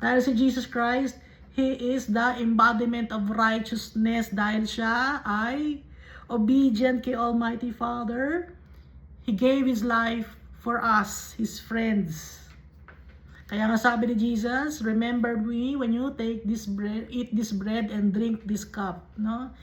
Dahil si Jesus Christ, He is the embodiment of righteousness. Dahil siya ay obedient kay Almighty Father, He gave His life for us, His friends. Kaya nga sabi ni Jesus, remember me when you take this bread, eat this bread and drink this cup. No?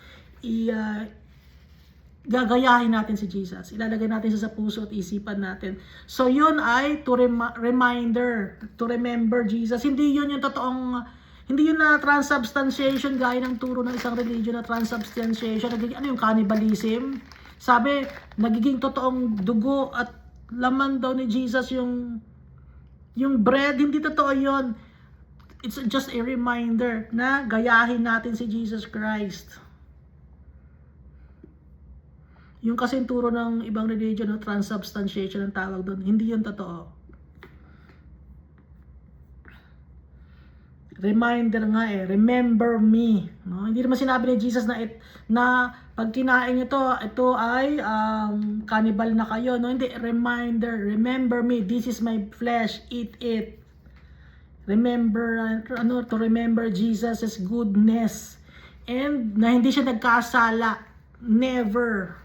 Gagayahin natin si Jesus. Ilalagay natin siya sa puso at isipan natin. So yun ay to reminder, to remember Jesus. Hindi yun yung totoong, hindi yun na transubstantiation gaya ng turo ng isang religion na transubstantiation. Ano yung cannibalism? Sabi, nagiging totoong dugo at laman daw ni Jesus yung bread. Hindi totoo yun. It's just a reminder na gayahin natin si Jesus Christ. Yung kasing turo ng ibang religion na transubstantiation ang tawag doon, hindi yun totoo. Reminder nga remember me. No? Hindi naman sinabi ni Jesus na pag kinain nyo ito ay cannibal na kayo. No? Hindi, reminder, remember me, this is my flesh, eat it. Remember, to remember Jesus' goodness. And na hindi siya nagkasala. Never.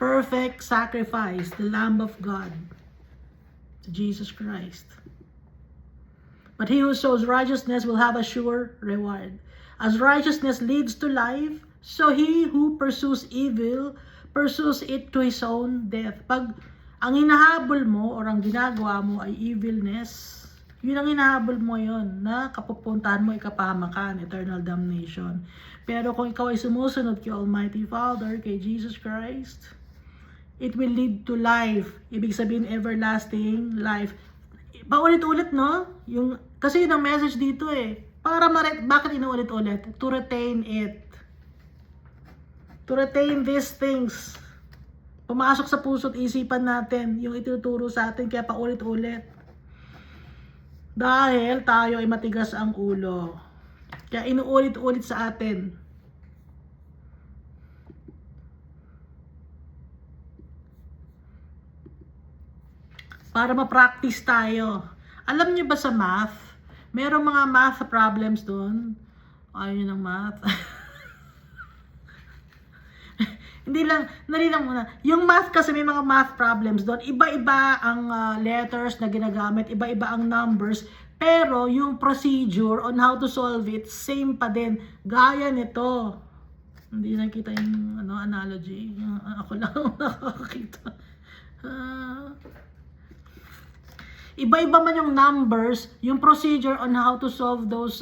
Perfect sacrifice, the Lamb of God, to Jesus Christ. But he who sows righteousness will have a sure reward. As righteousness leads to life, so he who pursues evil pursues it to his own death. Pag ang hinahabol mo or ang ginagawa mo ay evilness, yun ang hinahabol mo yun, na kapupuntahan mo ikapahamakan, eternal damnation. Pero kung ikaw ay sumusunod kay Almighty Father, kay Jesus Christ, it will lead to life. Ibig sabihin, everlasting life. Paulit-ulit, no? Kasi yun ang message dito bakit inuulit-ulit? To retain it. To retain these things. Pumasok sa puso't isipan natin yung ituturo sa atin, kaya paulit-ulit. Dahil tayo ay matigas ang ulo. Kaya inuulit-ulit sa atin. Para ma-practice tayo. Alam niyo ba sa math, merong mga math problems doon. Ayaw niyo ng math. Hindi lang, nalilang muna. Yung math kasi may mga math problems doon. Iba-iba ang letters na ginagamit, iba-iba ang numbers, pero yung procedure on how to solve it, same pa din. Gaya nito. Hindi nakita yung analogy. Ako lang nakakakita. Iba-iba man yung numbers, yung procedure on how to solve those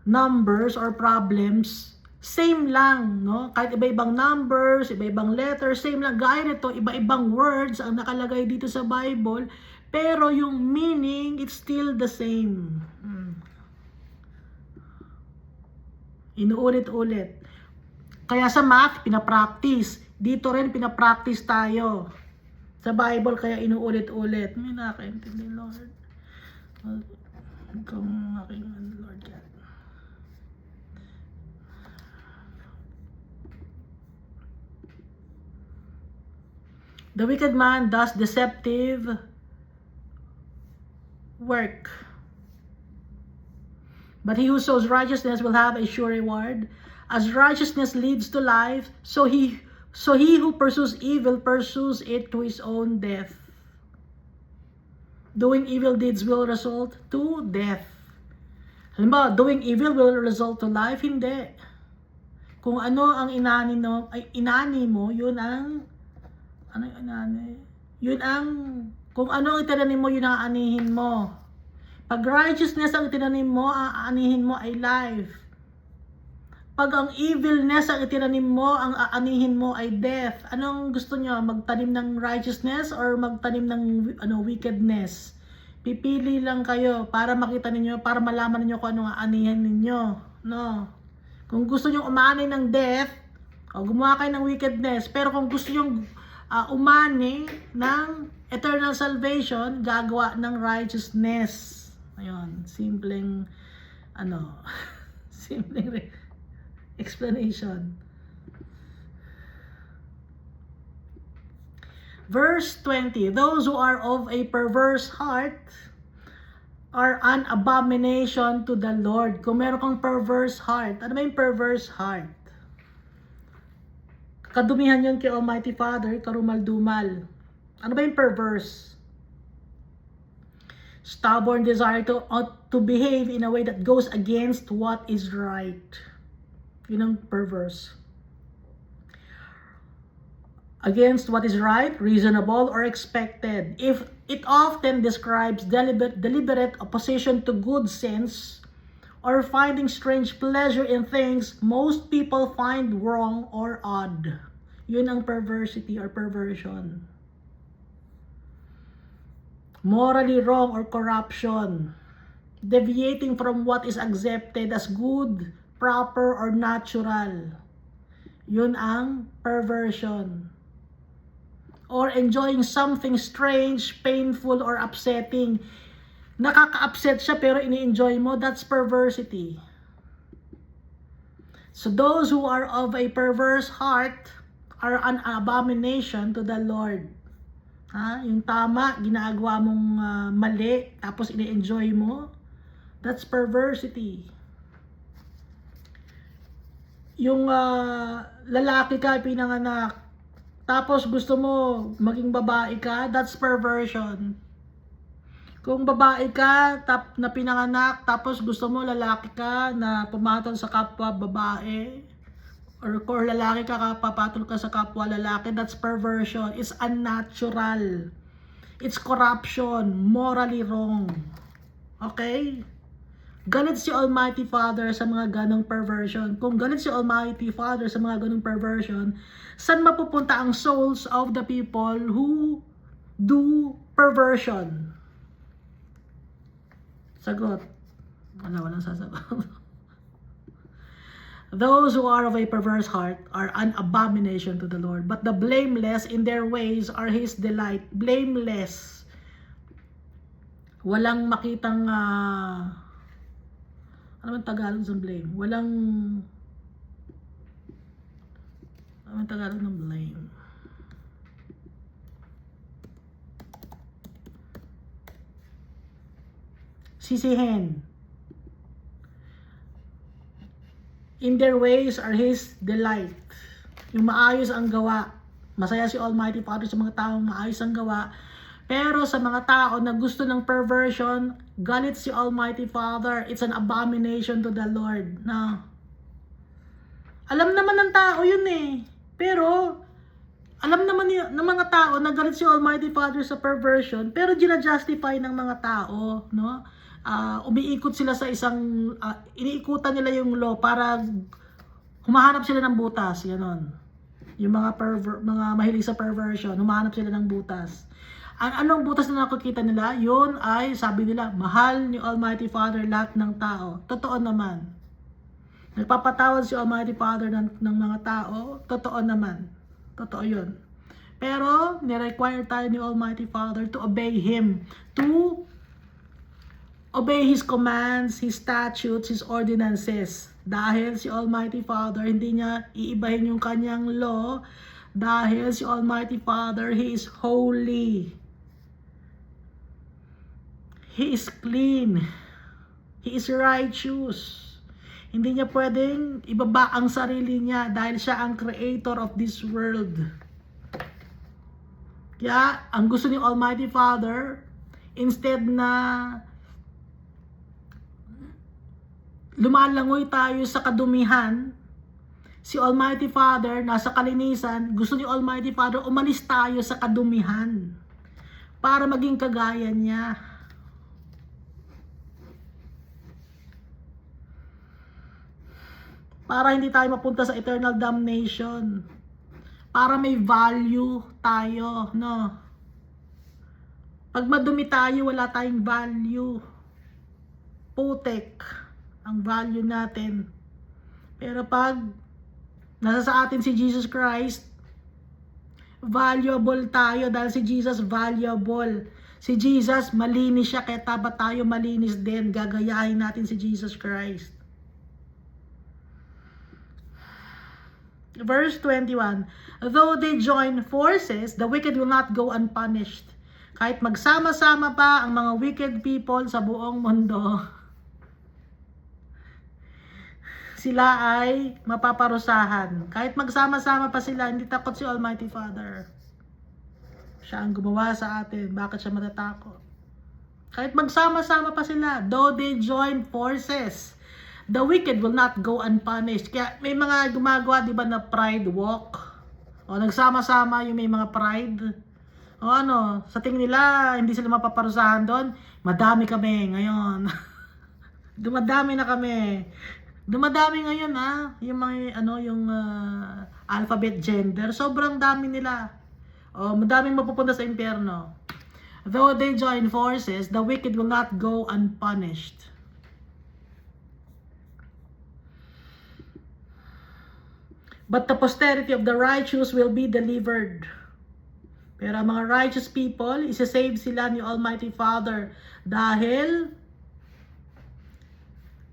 numbers or problems, same lang, no? Kahit iba-ibang numbers, iba-ibang letters, same lang. Gaya nito, iba-ibang words ang nakalagay dito sa Bible, pero yung meaning, it's still the same. Inuulit-ulit. Kaya sa math, pinapractice. Dito rin, pinapractice tayo. Sa Bible, kaya inuulit-ulit. May nakakaintindi, Lord. Ikaw ang aking Lord God. The wicked man does deceptive work, but he who sows righteousness will have a sure reward. As righteousness leads to life, so he who pursues evil pursues it to his own death. Doing evil deeds will result to death. Halimbawa, doing evil will result to life? Hindi. Kung ano ang inani mo, yun ang kung ano ang itinanim mo, yun ang aanihin mo. Pag righteousness ang itinanim mo, ang aanihin mo ay life. Pag ang evilness ang itinanim mo, ang aanihin mo ay death. Anong gusto nyo? Magtanim ng righteousness or magtanim ng wickedness? Pipili lang kayo para makita ninyo, para malaman niyo kung ano ang aanihin ninyo. No. Kung gusto nyo umani ng death, o gumawa kayo ng wickedness. Pero kung gusto nyo umani ng eternal salvation, gagawa ng righteousness. Ayun, simpleng simpleng explanation. Verse 20, those who are of a perverse heart are an abomination to the Lord. Kung meron kang perverse heart, ano ba yung perverse heart? Kadumihan yun kay Almighty Father, karumal-dumal. Ano ba yung perverse? Stubborn desire to behave in a way that goes against what is right. Yun ang perverse. Against what is right, reasonable, or expected. If it often describes deliberate opposition to good sense, or finding strange pleasure in things most people find wrong or odd. Yun ang perversity or perversion. Morally wrong or corruption. Deviating from what is accepted as good, proper, or natural. Yun ang perversion. Or enjoying something strange, painful, or upsetting. Nakaka-upset siya pero ini-enjoy mo, that's perversity. So those who are of a perverse heart are an abomination to the Lord. Yung tama, ginagawa mong mali, tapos ini-enjoy mo, that's perversity. Yung lalaki ka, pinanganak, tapos gusto mo maging babae ka, that's perversion. Kung babae ka na pinanganak, tapos gusto mo lalaki ka na pumatol sa kapwa babae, or lalaki ka papatol ka sa kapwa lalaki, that's perversion. It's unnatural. It's corruption, morally wrong. Okay? Galit si Almighty Father sa mga ganong perversion. Kung galit si Almighty Father sa mga ganong perversion, saan mapupunta ang souls of the people who do perversion? Sagot. Walang sasagot. Those who are of a perverse heart are an abomination to the Lord, but the blameless in their ways are His delight. Blameless. Walang makitang Ano man Tagalog ng blame? Walang... Ano man Tagalog ng blame? Sisihin. In their ways are His delight. Yung maayos ang gawa. Masaya si Almighty Father sa mga taong maayos ang gawa. Pero sa mga tao na gusto ng perversion, galit si Almighty Father. It's an abomination to the Lord. Na alam naman ng tao yun eh. Pero alam naman ng mga tao na galit si Almighty Father sa perversion, pero gina-justify ng mga tao, no? Umiikot sila sa isang iniikutan nila yung law para humahanap sila ng butas, ganon. Yung mga mga mahilig sa perversion, humahanap sila ng butas. Anong butas na nakikita nila? Yun ay, sabi nila, mahal ni Almighty Father lahat ng tao. Totoo naman. Nagpapatawad si Almighty Father ng mga tao. Totoo naman. Totoo yun. Pero, nirequire tayo ni Almighty Father to obey Him. To obey His commands, His statutes, His ordinances. Dahil si Almighty Father, hindi niya iibahin yung kanyang law. Dahil si Almighty Father, He is holy. He is clean. He is righteous. Hindi niya pwedeng ibaba ang sarili niya dahil siya ang creator of this world. Kaya, ang gusto ni Almighty Father, instead na lumalangoy tayo sa kadumihan, si Almighty Father, nasa kalinisan, gusto ni Almighty Father, umalis tayo sa kadumihan para maging kagaya niya. Para hindi tayo mapunta sa eternal damnation. Para may value tayo, no? Pag madumi tayo, wala tayong value. Putek ang value natin. Pero pag nasa sa atin si Jesus Christ, valuable tayo dahil si Jesus valuable. Si Jesus malinis siya, kaya dapat tayo malinis din. Gagayahin natin si Jesus Christ. Verse 21, though they join forces, the wicked will not go unpunished. Kahit magsama-sama pa ang mga wicked people sa buong mundo, sila ay mapaparusahan. Kahit magsama-sama pa sila, hindi takot si Almighty Father. Siya ang gumawa sa atin. Bakit siya matatakot? Kahit magsama-sama pa sila, though they join forces, the wicked will not go unpunished. Kaya may mga gumagawa, di ba, na pride walk? O nagsama-sama yung may mga pride. O ano, sa tingin nila, hindi sila mapaparusahan doon. Madami kami ngayon. Dumadami na kami. Dumadami ngayon yung mga yung alphabet gender. Sobrang dami nila. O madaming mapupunta sa impyerno. Though they join forces, the wicked will not go unpunished. But the posterity of the righteous will be delivered. Pero ang mga righteous people, isa-save sila ni Almighty Father dahil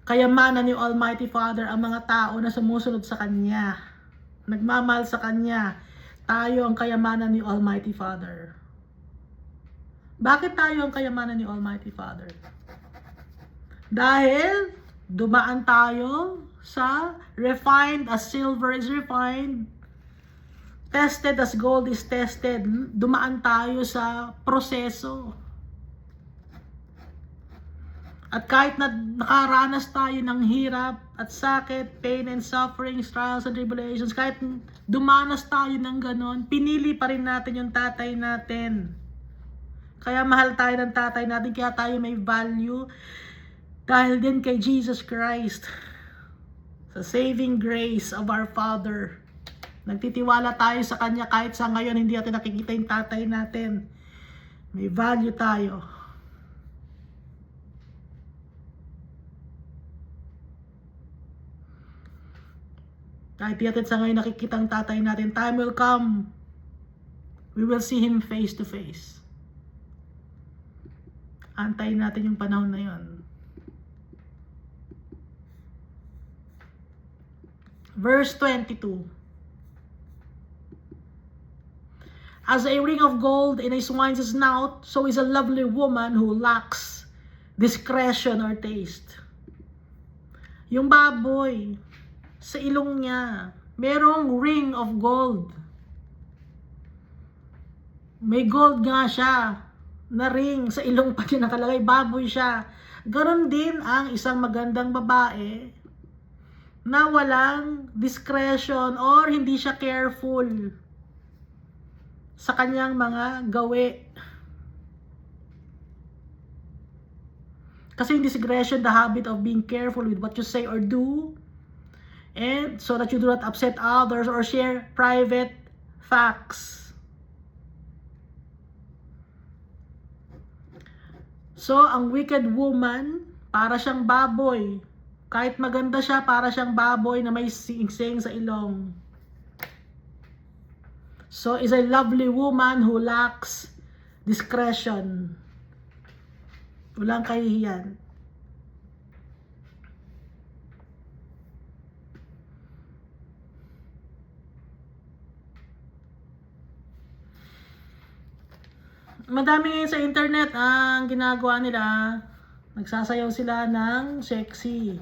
kayamanan ni Almighty Father ang mga tao na sumusunod sa Kanya. Nagmamahal sa Kanya. Tayo ang kayamanan ni Almighty Father. Bakit tayo ang kayamanan ni Almighty Father? Dahil dumaan tayo sa refined as silver is refined, tested as gold is tested. Dumaan tayo sa proseso. At kahit na nakaranas tayo ng hirap at sakit, pain and suffering, trials and tribulations, kahit dumanas tayo ng ganon, pinili pa rin natin yung tatay natin. Kaya mahal tayo ng tatay natin, kaya tayo may value dahil din kay Jesus Christ. Sa saving grace of our Father. Nagtitiwala tayo sa Kanya kahit sa ngayon hindi natin nakikita yung tatay natin. May value tayo. Kahit di natin sa ngayon nakikita ang tatay natin, time will come. We will see Him face to face. Antayin natin yung panahon na yon. Verse 22. As a ring of gold in a swine's snout, so is a lovely woman who lacks discretion or taste. Yung baboy, sa ilong niya, merong ring of gold. May gold nga siya na ring sa ilong pa niya nakalagay, baboy siya. Ganon din ang isang magandang babae na walang discretion or hindi siya careful sa kanyang mga gawi. Kasi yung discretion, the habit of being careful with what you say or do, and so that you do not upset others or share private facts. So, ang wicked woman, para siyang baboy. Kahit maganda siya, para siyang baboy na may sing-sing sa ilong. So, is a lovely woman who lacks discretion. Walang kahihiyan. Madami ngayon sa internet ang ginagawa nila. Nagsasayaw sila ng sexy.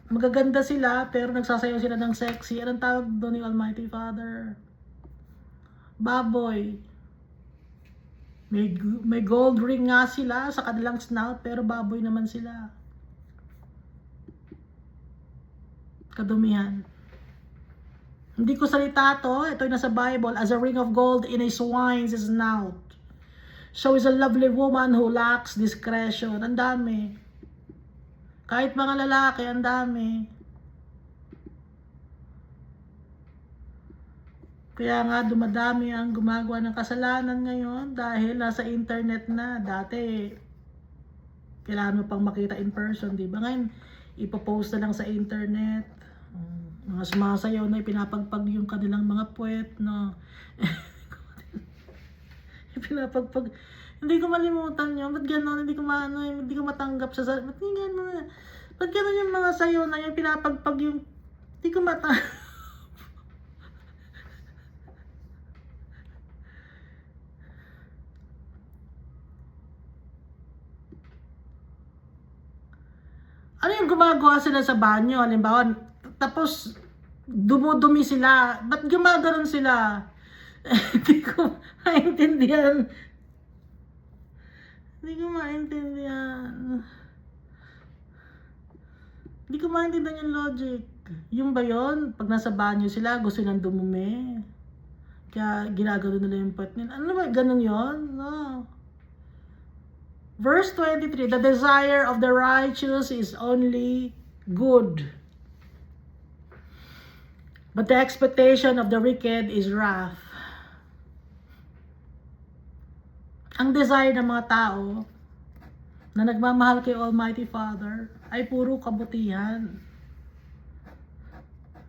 Magaganda sila pero nagsasayaw sila ng sexy. Anong tawag doon ni Almighty Father? Baboy. May gold ring nga sila sa kanilang snout pero baboy naman sila. Kadumihan. Hindi ko salita to. Ito yung nasa Bible. As a ring of gold in a swine's snout, so is a lovely woman who lacks discretion. Ang dami. Kahit mga lalaki, ang dami. Kaya nga dumadami ang gumagawa ng kasalanan ngayon dahil nasa internet na. Dati, kailangan mo pang makita in person, di ba? Ngayon, ipopost na lang sa internet. Mga sumasayaw na ipinapagpag yung kanilang mga puwet, no? Pinapagpag. Hindi ko malimutan yun. Ba't gano'n? Hindi ko matanggap sa... Ba't gano'n? Ba't gano'n yung mga sayo na yung pinapagpag yung... Hindi ko matanggap. Ano yung gumagawa sila sa banyo? Halimbawa, tapos dumudumi sila. Ba't gumaganon sila? Hindi ko maintindihan. Hindi ko maintindihan yung logic. Yung ba yun? Pag nasa banyo sila, gusto nilang dumumi. Kaya ginagano nila yung puwet nila. Ano ba? Ganun yun? No. Verse 23, the desire of the righteous is only good, but the expectation of the wicked is wrath. Ang desire ng mga tao na nagmamahal kay Almighty Father ay puro kabutihan.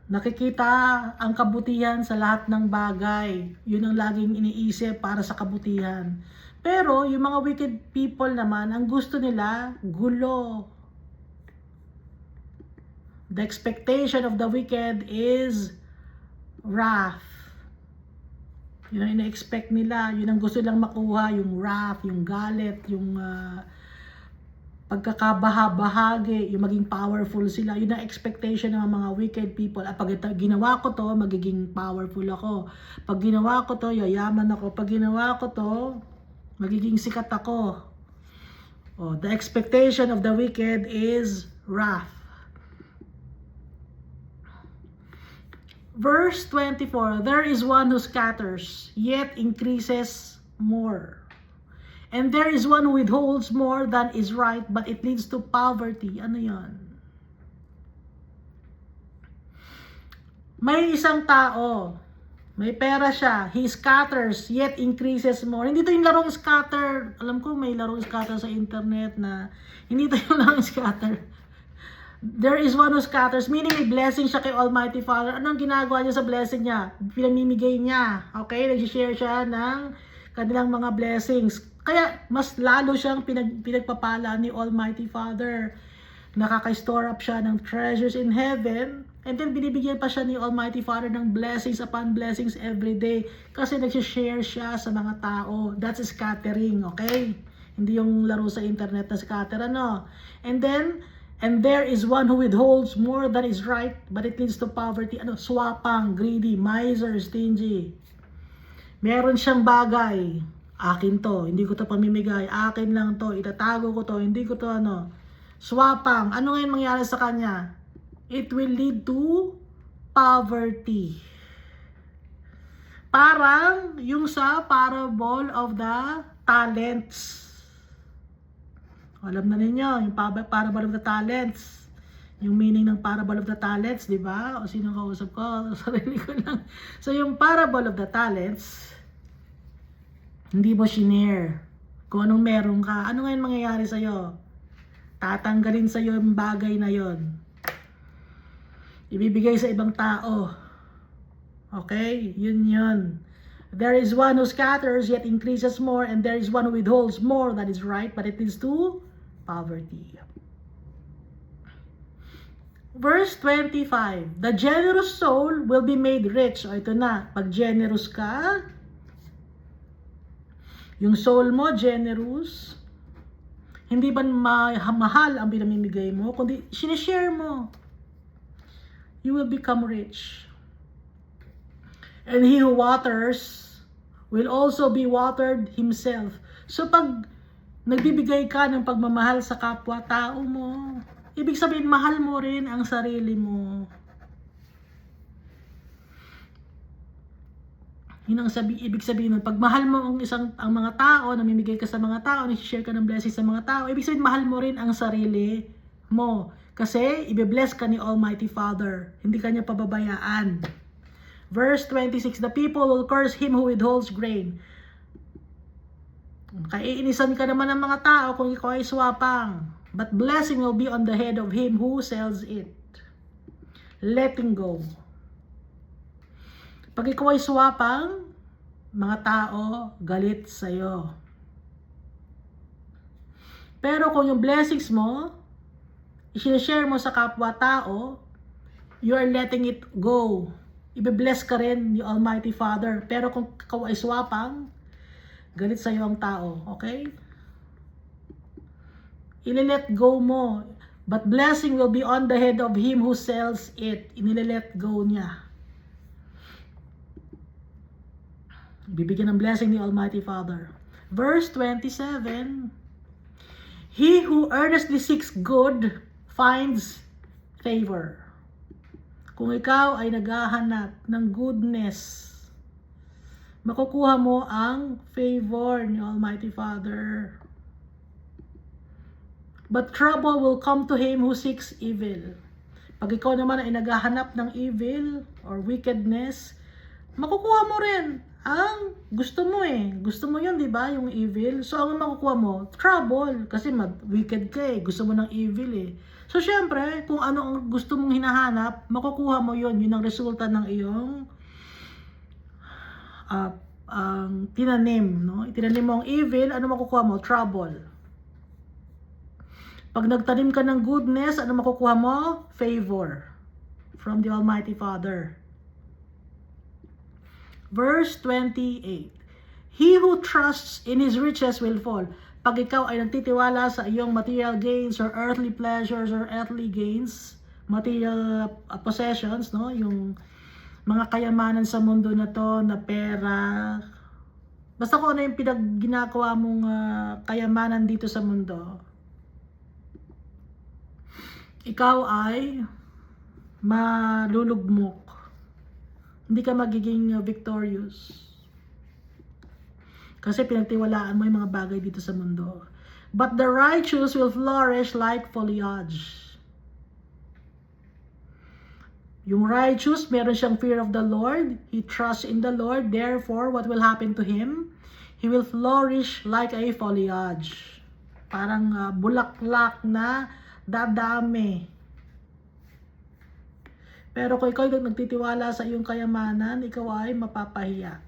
Nakikita ang kabutihan sa lahat ng bagay. Yun ang laging iniisip para sa kabutihan. Pero yung mga wicked people naman, ang gusto nila, gulo. The expectation of the wicked is wrath. Yun ang ina-expect nila. Yun ang gusto nilang makuha, yung wrath, yung galit, yung pagkakabaha-bahagi, yung maging powerful sila. Yun ang expectation ng mga wicked people. At pag ginawa ko to, magiging powerful ako. Pag ginawa ko to, yayaman ako. Pag ginawa ko to, magiging sikat ako. Oh, the expectation of the wicked is wrath. Verse 24, there is one who scatters, yet increases more. And there is one who withholds more than is right, but it leads to poverty. Ano yan? May isang tao, may pera siya, he scatters, yet increases more. Hindi to yung larong scatter. Alam ko may larong scatter sa internet na hindi to yung larong scatter. There is one who scatters, meaning may blessing siya kay Almighty Father. Anong ginagawa niya sa blessing niya? Pinamimigay niya. Okay? Nag-share siya ng kanilang mga blessings. Kaya mas lalo siyang pinagpapala ni Almighty Father. Nakaka-store up siya ng treasures in heaven And then binibigyan pa siya ni Almighty Father ng blessings upon blessings every day kasi nagsishare siya sa mga tao. That's scattering, okay? Hindi yung laro sa internet na scatter, ano? And there is one who withholds more than is right, but it leads to poverty. Ano? Swapang, greedy, miser, stingy. Meron siyang bagay. Akin to, hindi ko to pamimigay. Akin lang to, itatago ko to, hindi ko to ano. Swapang, ano ngayon mangyari sa kanya? It will lead to poverty. Parang yung sa parable of the talents. Alam na ninyo, yung parable of the talents. Yung meaning ng parable of the talents, di ba? O sino kausap ko? Sarili ko lang. So yung parable of the talents, hindi mo shinare. Kung anong meron ka, ano ngayon mangyayari sa'yo? Tatanggalin sa'yo yung bagay na yon. Ibibigay sa ibang tao. Okay? Yun. There is one who scatters yet increases more, and there is one who withholds more than is right, but it leads to poverty. Verse 25. The generous soul will be made rich. O ito na, pag generous ka, yung soul mo, generous, hindi ba mahal ang pinamimigay mo, kundi sinishare mo. You will become rich. And he who waters will also be watered himself. So pag nagbibigay ka ng pagmamahal sa kapwa-tao mo, ibig sabihin mahal mo rin ang sarili mo. Yun ang ibig sabihin nun. Pag mahal mo ang mga tao, namimigay ka sa mga tao, nag-share ka ng blessings sa mga tao, ibig sabihin mahal mo rin ang sarili mo. Kasi ibe-bless ka ni Almighty Father. Hindi ka niya pababayaan. Verse 26, the people will curse him who withholds grain. Kaiinisan ka naman ng mga tao kung ikaw ay swapang. But blessing will be on the head of him who sells it. Letting go. Pag ikaw ay swapang, mga tao galit sa'yo. Pero kung yung blessings mo, i-share mo sa kapwa-tao, you are letting it go. Ibe-bless ka rin ni Almighty Father. Pero kung ikaw ay swapang, galit sa'yo ang tao. Okay? Ililet go mo. But blessing will be on the head of him who sells it. Inilet go niya. Bibigyan ng blessing ni Almighty Father. Verse 27, he who earnestly seeks good finds favor. Kung ikaw ay naghahanap ng goodness, makukuha mo ang favor ni Almighty Father. But trouble will come to him who seeks evil. Pag ikaw naman ay naghahanap ng evil or wickedness, makukuha mo rin ang gusto mo eh. Gusto mo yun, di ba? Yung evil. So, ang makukuha mo? Trouble. Kasi wicked ka eh. Gusto mo ng evil eh. So, syempre, kung ano ang gusto mong hinahanap, makukuha mo yun. Yun ang resulta ng iyong tinanim. No? Tinanim mo ang evil, ano makukuha mo? Trouble. Pag nagtanim ka ng goodness, ano makukuha mo? Favor from the Almighty Father. Verse 28. He who trusts in his riches will fall. Pag ikaw ay nagtitiwala sa iyong material gains or earthly pleasures or earthly gains, material possessions, no? Yung mga kayamanan sa mundo na to, na pera, basta kung ano yung ginagawa mong kayamanan dito sa mundo, ikaw ay malulugmok. Hindi ka magiging victorious. Kasi pinagtiwalaan mo yung mga bagay dito sa mundo. But the righteous will flourish like foliage. Yung righteous, meron siyang fear of the Lord. He trusts in the Lord. Therefore, what will happen to him? He will flourish like a foliage. Parang bulaklak na dadami. Pero kung ikaw nagtitiwala sa iyong kayamanan, ikaw ay mapapahiya.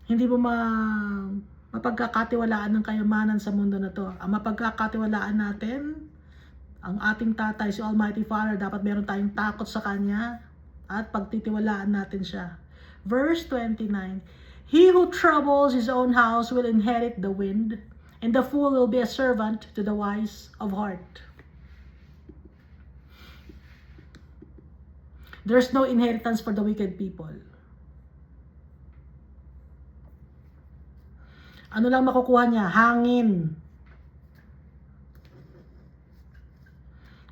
Hindi mo mapagkakatiwalaan ng kayamanan sa mundo na to. Ang mapagkakatiwalaan natin, Ang ating tatay, si Almighty Father, dapat meron tayong takot sa Kanya at pagtitiwalaan natin siya. Verse 29, He who troubles his own house will inherit the wind, and the fool will be a servant to the wise of heart. There's no inheritance for the wicked people. Ano lang makukuha niya? Hangin.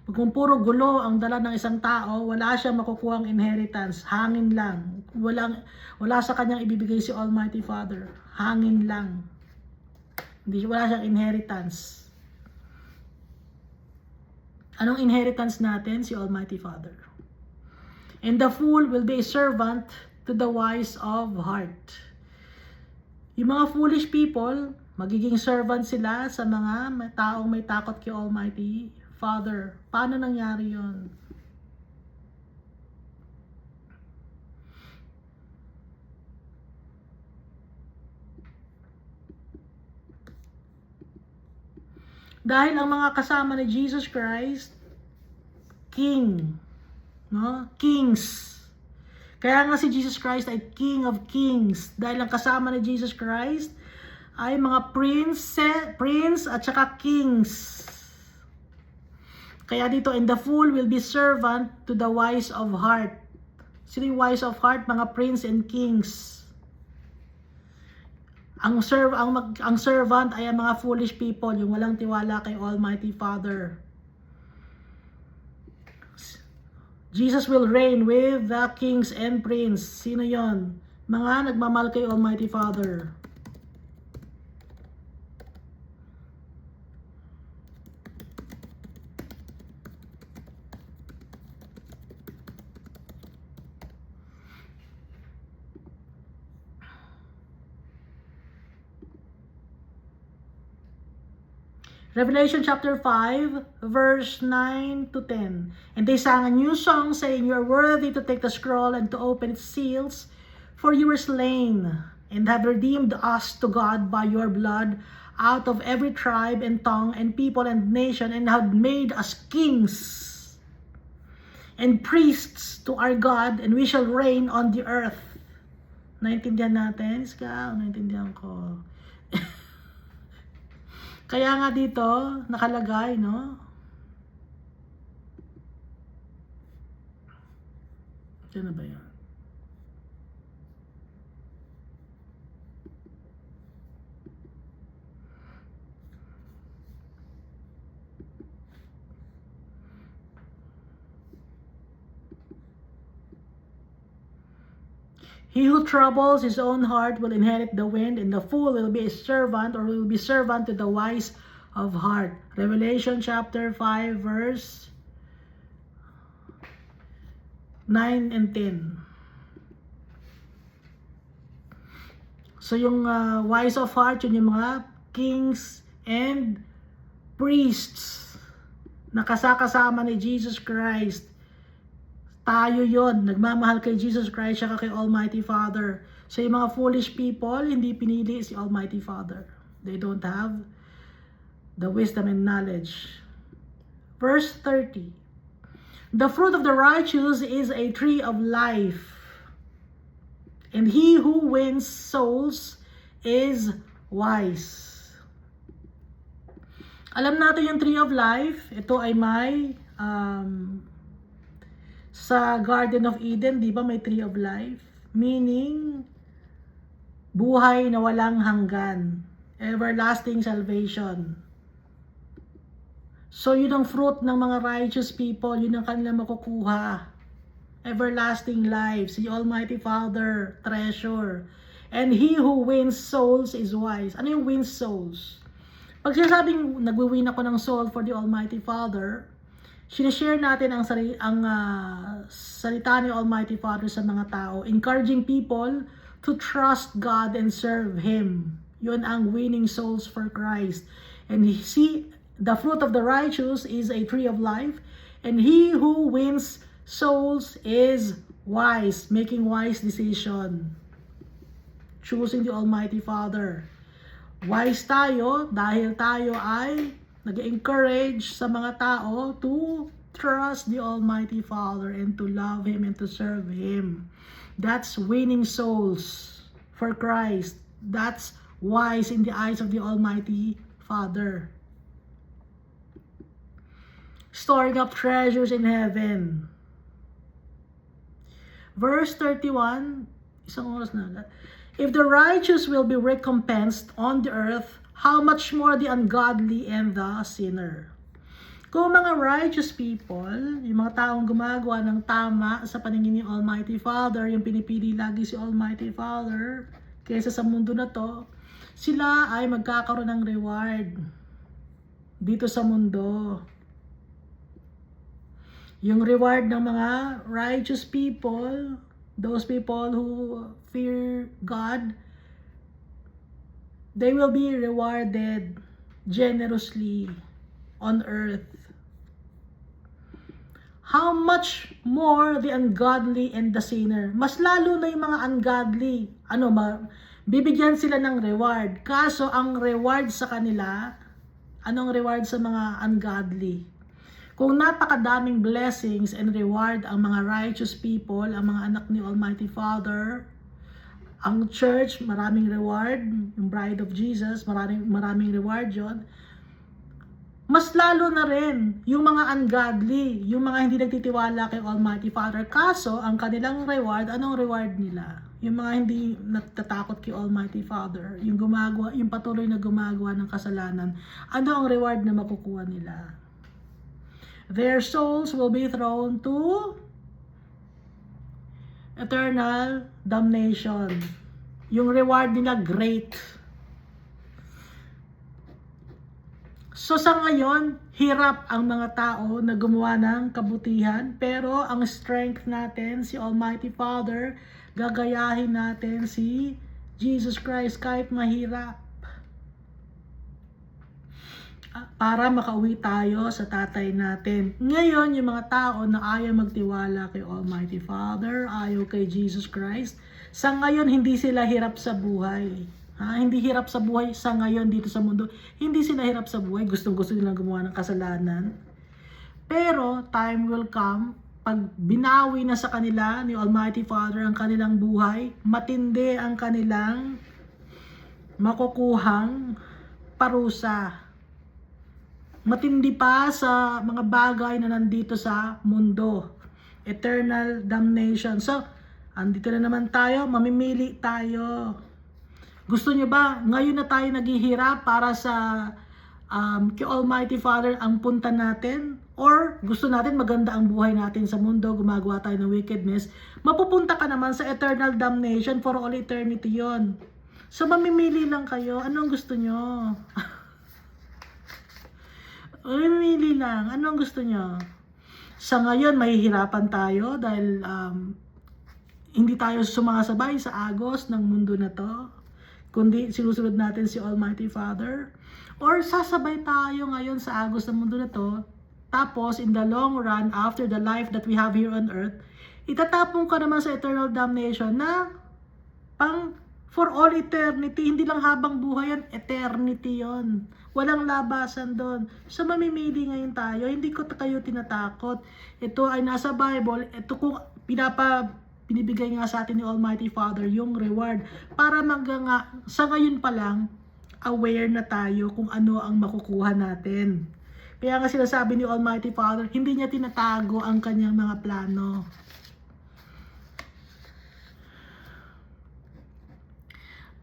Kung puro gulo ang dala ng isang tao, wala siyang makukuhang inheritance. Hangin lang. Wala sa kanyang ibibigay si Almighty Father. Hangin lang. Wala siyang inheritance. Anong inheritance natin? Si Almighty Father. And the fool will be a servant to the wise of heart. Yung mga foolish people, magiging servant sila sa mga taong may takot kay Almighty Father. Paano nangyari yun? Dahil ang mga kasama ni Jesus Christ, King, no? Kings. Kaya nga si Jesus Christ ay King of Kings. Dahil ang kasama ni Jesus Christ ay mga prince at saka kings. Kaya dito, and the fool will be servant to the wise of heart. Sino yung wise of heart? Mga prince and kings. Ang servant ay ang mga foolish people, yung walang tiwala kay Almighty Father. Jesus will reign with the kings and prince. Sino yon? Mga nagmamahal kay Almighty Father. Revelation chapter 5, verse 9 to 10. And they sang a new song, saying, You are worthy to take the scroll and to open its seals, for you were slain, and have redeemed us to God by your blood, out of every tribe and tongue and people and nation, and have made us kings and priests to our God, and we shall reign on the earth. Naintindihan natin? Iska, naintindihan ko. Kaya nga dito, nakalagay, no? Ano ba yun? He who troubles his own heart will inherit the wind, and the fool will be a servant, or will be servant to the wise of heart. Revelation chapter 5, verse 9 and 10. So yung wise of heart, yun yung mga kings and priests na kasama ni Jesus Christ. Tayo yon, nagmamahal kay Jesus Christ siya kay Almighty Father. So yung mga foolish people, hindi pinili si Almighty Father. They don't have the wisdom and knowledge. Verse 30. The fruit of the righteous is a tree of life, and he who wins souls is wise. Alam natin yung tree of life, ito ay may sa Garden of Eden, di ba may tree of life? Meaning, buhay na walang hanggan. Everlasting salvation. So, yun ang fruit ng mga righteous people. Yun ang kanila makukuha. Everlasting life. Si Almighty Father, treasure. And he who wins souls is wise. Ano yung wins souls? Pag sinasabing nagwi-win ako ng soul for the Almighty Father, sinishare natin ang salita ni Almighty Father sa mga tao, encouraging people to trust God and serve Him. Yun ang winning souls for Christ. And the fruit of the righteous is a tree of life, and he who wins souls is wise, making wise decision, choosing the Almighty Father. Wise tayo dahil tayo ay nag-encourage sa mga tao to trust the Almighty Father and to love Him and to serve Him. That's winning souls for Christ. That's wise in the eyes of the Almighty Father. Storing up treasures in heaven. Verse 31, isang oras na. If the righteous will be recompensed on the earth, how much more the ungodly and the sinner. Kung mga righteous people, yung mga taong gumagawa ng tama sa paningin ni Almighty Father, yung pinipili lagi si Almighty Father, kaysa sa mundo na to, sila ay magkakaroon ng reward dito sa mundo. Yung reward ng mga righteous people, those people who fear God, they will be rewarded generously on earth. How much more the ungodly and the sinner? Mas lalo na yung mga ungodly. Bibigyan sila ng reward. Kaso ang reward sa kanila, anong reward sa mga ungodly? Kung napakadaming blessings and reward ang mga righteous people, ang mga anak ni Almighty Father, ang church, maraming reward, yung bride of Jesus, maraming reward yon. Mas lalo na rin yung mga ungodly, yung mga hindi nagtitiwala kay Almighty Father. Kaso, ang kanilang reward, anong reward nila? Yung mga hindi nagtatakot kay Almighty Father, yung patuloy na gumagawa ng kasalanan, ano ang reward na makukuha nila? Their souls will be thrown to eternal damnation. Yung reward nila, great. So sa ngayon, hirap ang mga tao na gumawa ng kabutihan, pero ang strength natin, si Almighty Father, gagayahin natin si Jesus Christ kahit mahirap. Para makauwi tayo sa tatay natin. Ngayon, yung mga tao na ayaw magtiwala kay Almighty Father, ayaw kay Jesus Christ, sa ngayon hindi sila hirap sa buhay. Hindi hirap sa buhay sa ngayon dito sa mundo. Hindi sila hirap sa buhay. Gustong-gusto nilang gumawa ng kasalanan. Pero time will come, pag binawi na sa kanila ni Almighty Father ang kanilang buhay, matindi ang kanilang makukuhang parusa. Matindi pa sa mga bagay na nandito sa mundo. Eternal damnation. So, andito na naman tayo, mamimili tayo. Gusto nyo ba, ngayon na tayo naghihirap para sa kay Almighty Father ang punta natin? Or gusto natin maganda ang buhay natin sa mundo, gumagawa tayo ng wickedness? Mapupunta ka naman sa eternal damnation for all eternity yon. So mamimili lang kayo, anong gusto nyo? Mamimili lang, anong gusto nyo? Sa ngayon, mahihirapan tayo dahil hindi tayo sumasabay sa agos ng mundo na to, kundi sinusunod natin si Almighty Father. Or sasabay tayo ngayon sa agos ng mundo na to, tapos in the long run, after the life that we have here on earth, itatapong ka naman sa eternal damnation na for all eternity. Hindi lang habang buhay yan, eternity yon. Walang labasan doon. So mamimili ngayon tayo, hindi ko kayo tinatakot. Ito ay nasa Bible, ito kung binibigay nga sa atin ni Almighty Father yung reward para sa ngayon pa lang aware na tayo kung ano ang makukuha natin. Kaya nga sinasabi ni Almighty Father, hindi niya tinatago ang kanyang mga plano.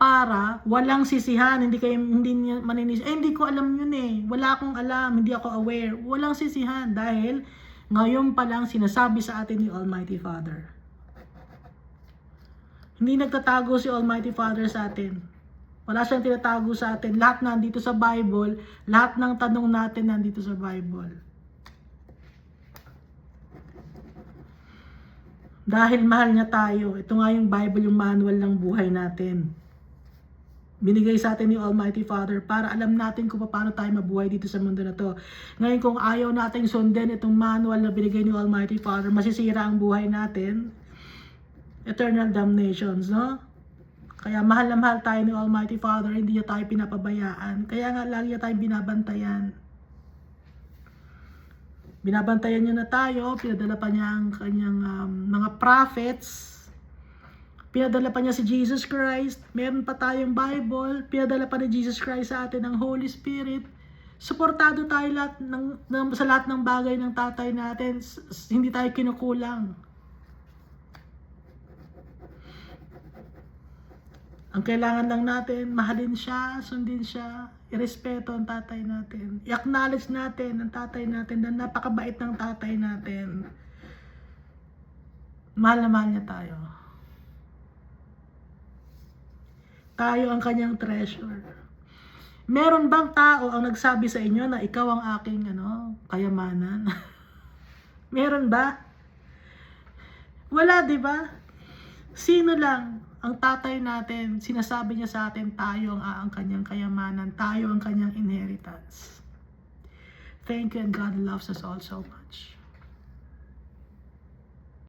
Para walang sisihan, hindi niya maninis. Hindi ko alam yun eh. Wala akong alam, hindi ako aware. Walang sisihan dahil ngayon pa lang sinasabi sa atin ni Almighty Father. Hindi nagtatago si Almighty Father sa atin. Wala siyang tinatago sa atin. Lahat nandito sa Bible, lahat ng tanong natin nandito sa Bible. Dahil mahal niya tayo, ito nga yung Bible, yung manual ng buhay natin. Binigay sa atin ni Almighty Father para alam natin kung paano tayo mabuhay dito sa mundo na to. Ngayon kung ayaw nating sundin itong manual na binigay ni Almighty Father, masisira ang buhay natin. Eternal damnations, no? Kaya mahal na mahal tayo ni Almighty Father, hindi niya tayo pinapabayaan. Kaya nga lagi niya tayo binabantayan. Binabantayan niya na tayo, pinadala pa niya ang kanyang mga prophets, pinadala pa niya si Jesus Christ, meron pa tayong Bible, pinadala pa ni Jesus Christ sa atin ang Holy Spirit. Suportado tayo sa lahat ng bagay ng tatay natin, hindi tayo kinukulang. Ang kailangan lang natin, mahalin siya, sundin siya, irespeto ang tatay natin. I-acknowledge natin ang tatay natin na napakabait ng tatay natin. Mahal na mahal niya tayo. Tayo ang kanyang treasure. Meron bang tao ang nagsabi sa inyo na ikaw ang aking kayamanan? Meron ba? Wala, di ba? Sino lang ang tatay natin, sinasabi niya sa atin, tayo ang kanyang kayamanan, tayo ang kanyang inheritance. Thank you, and God loves us all so much.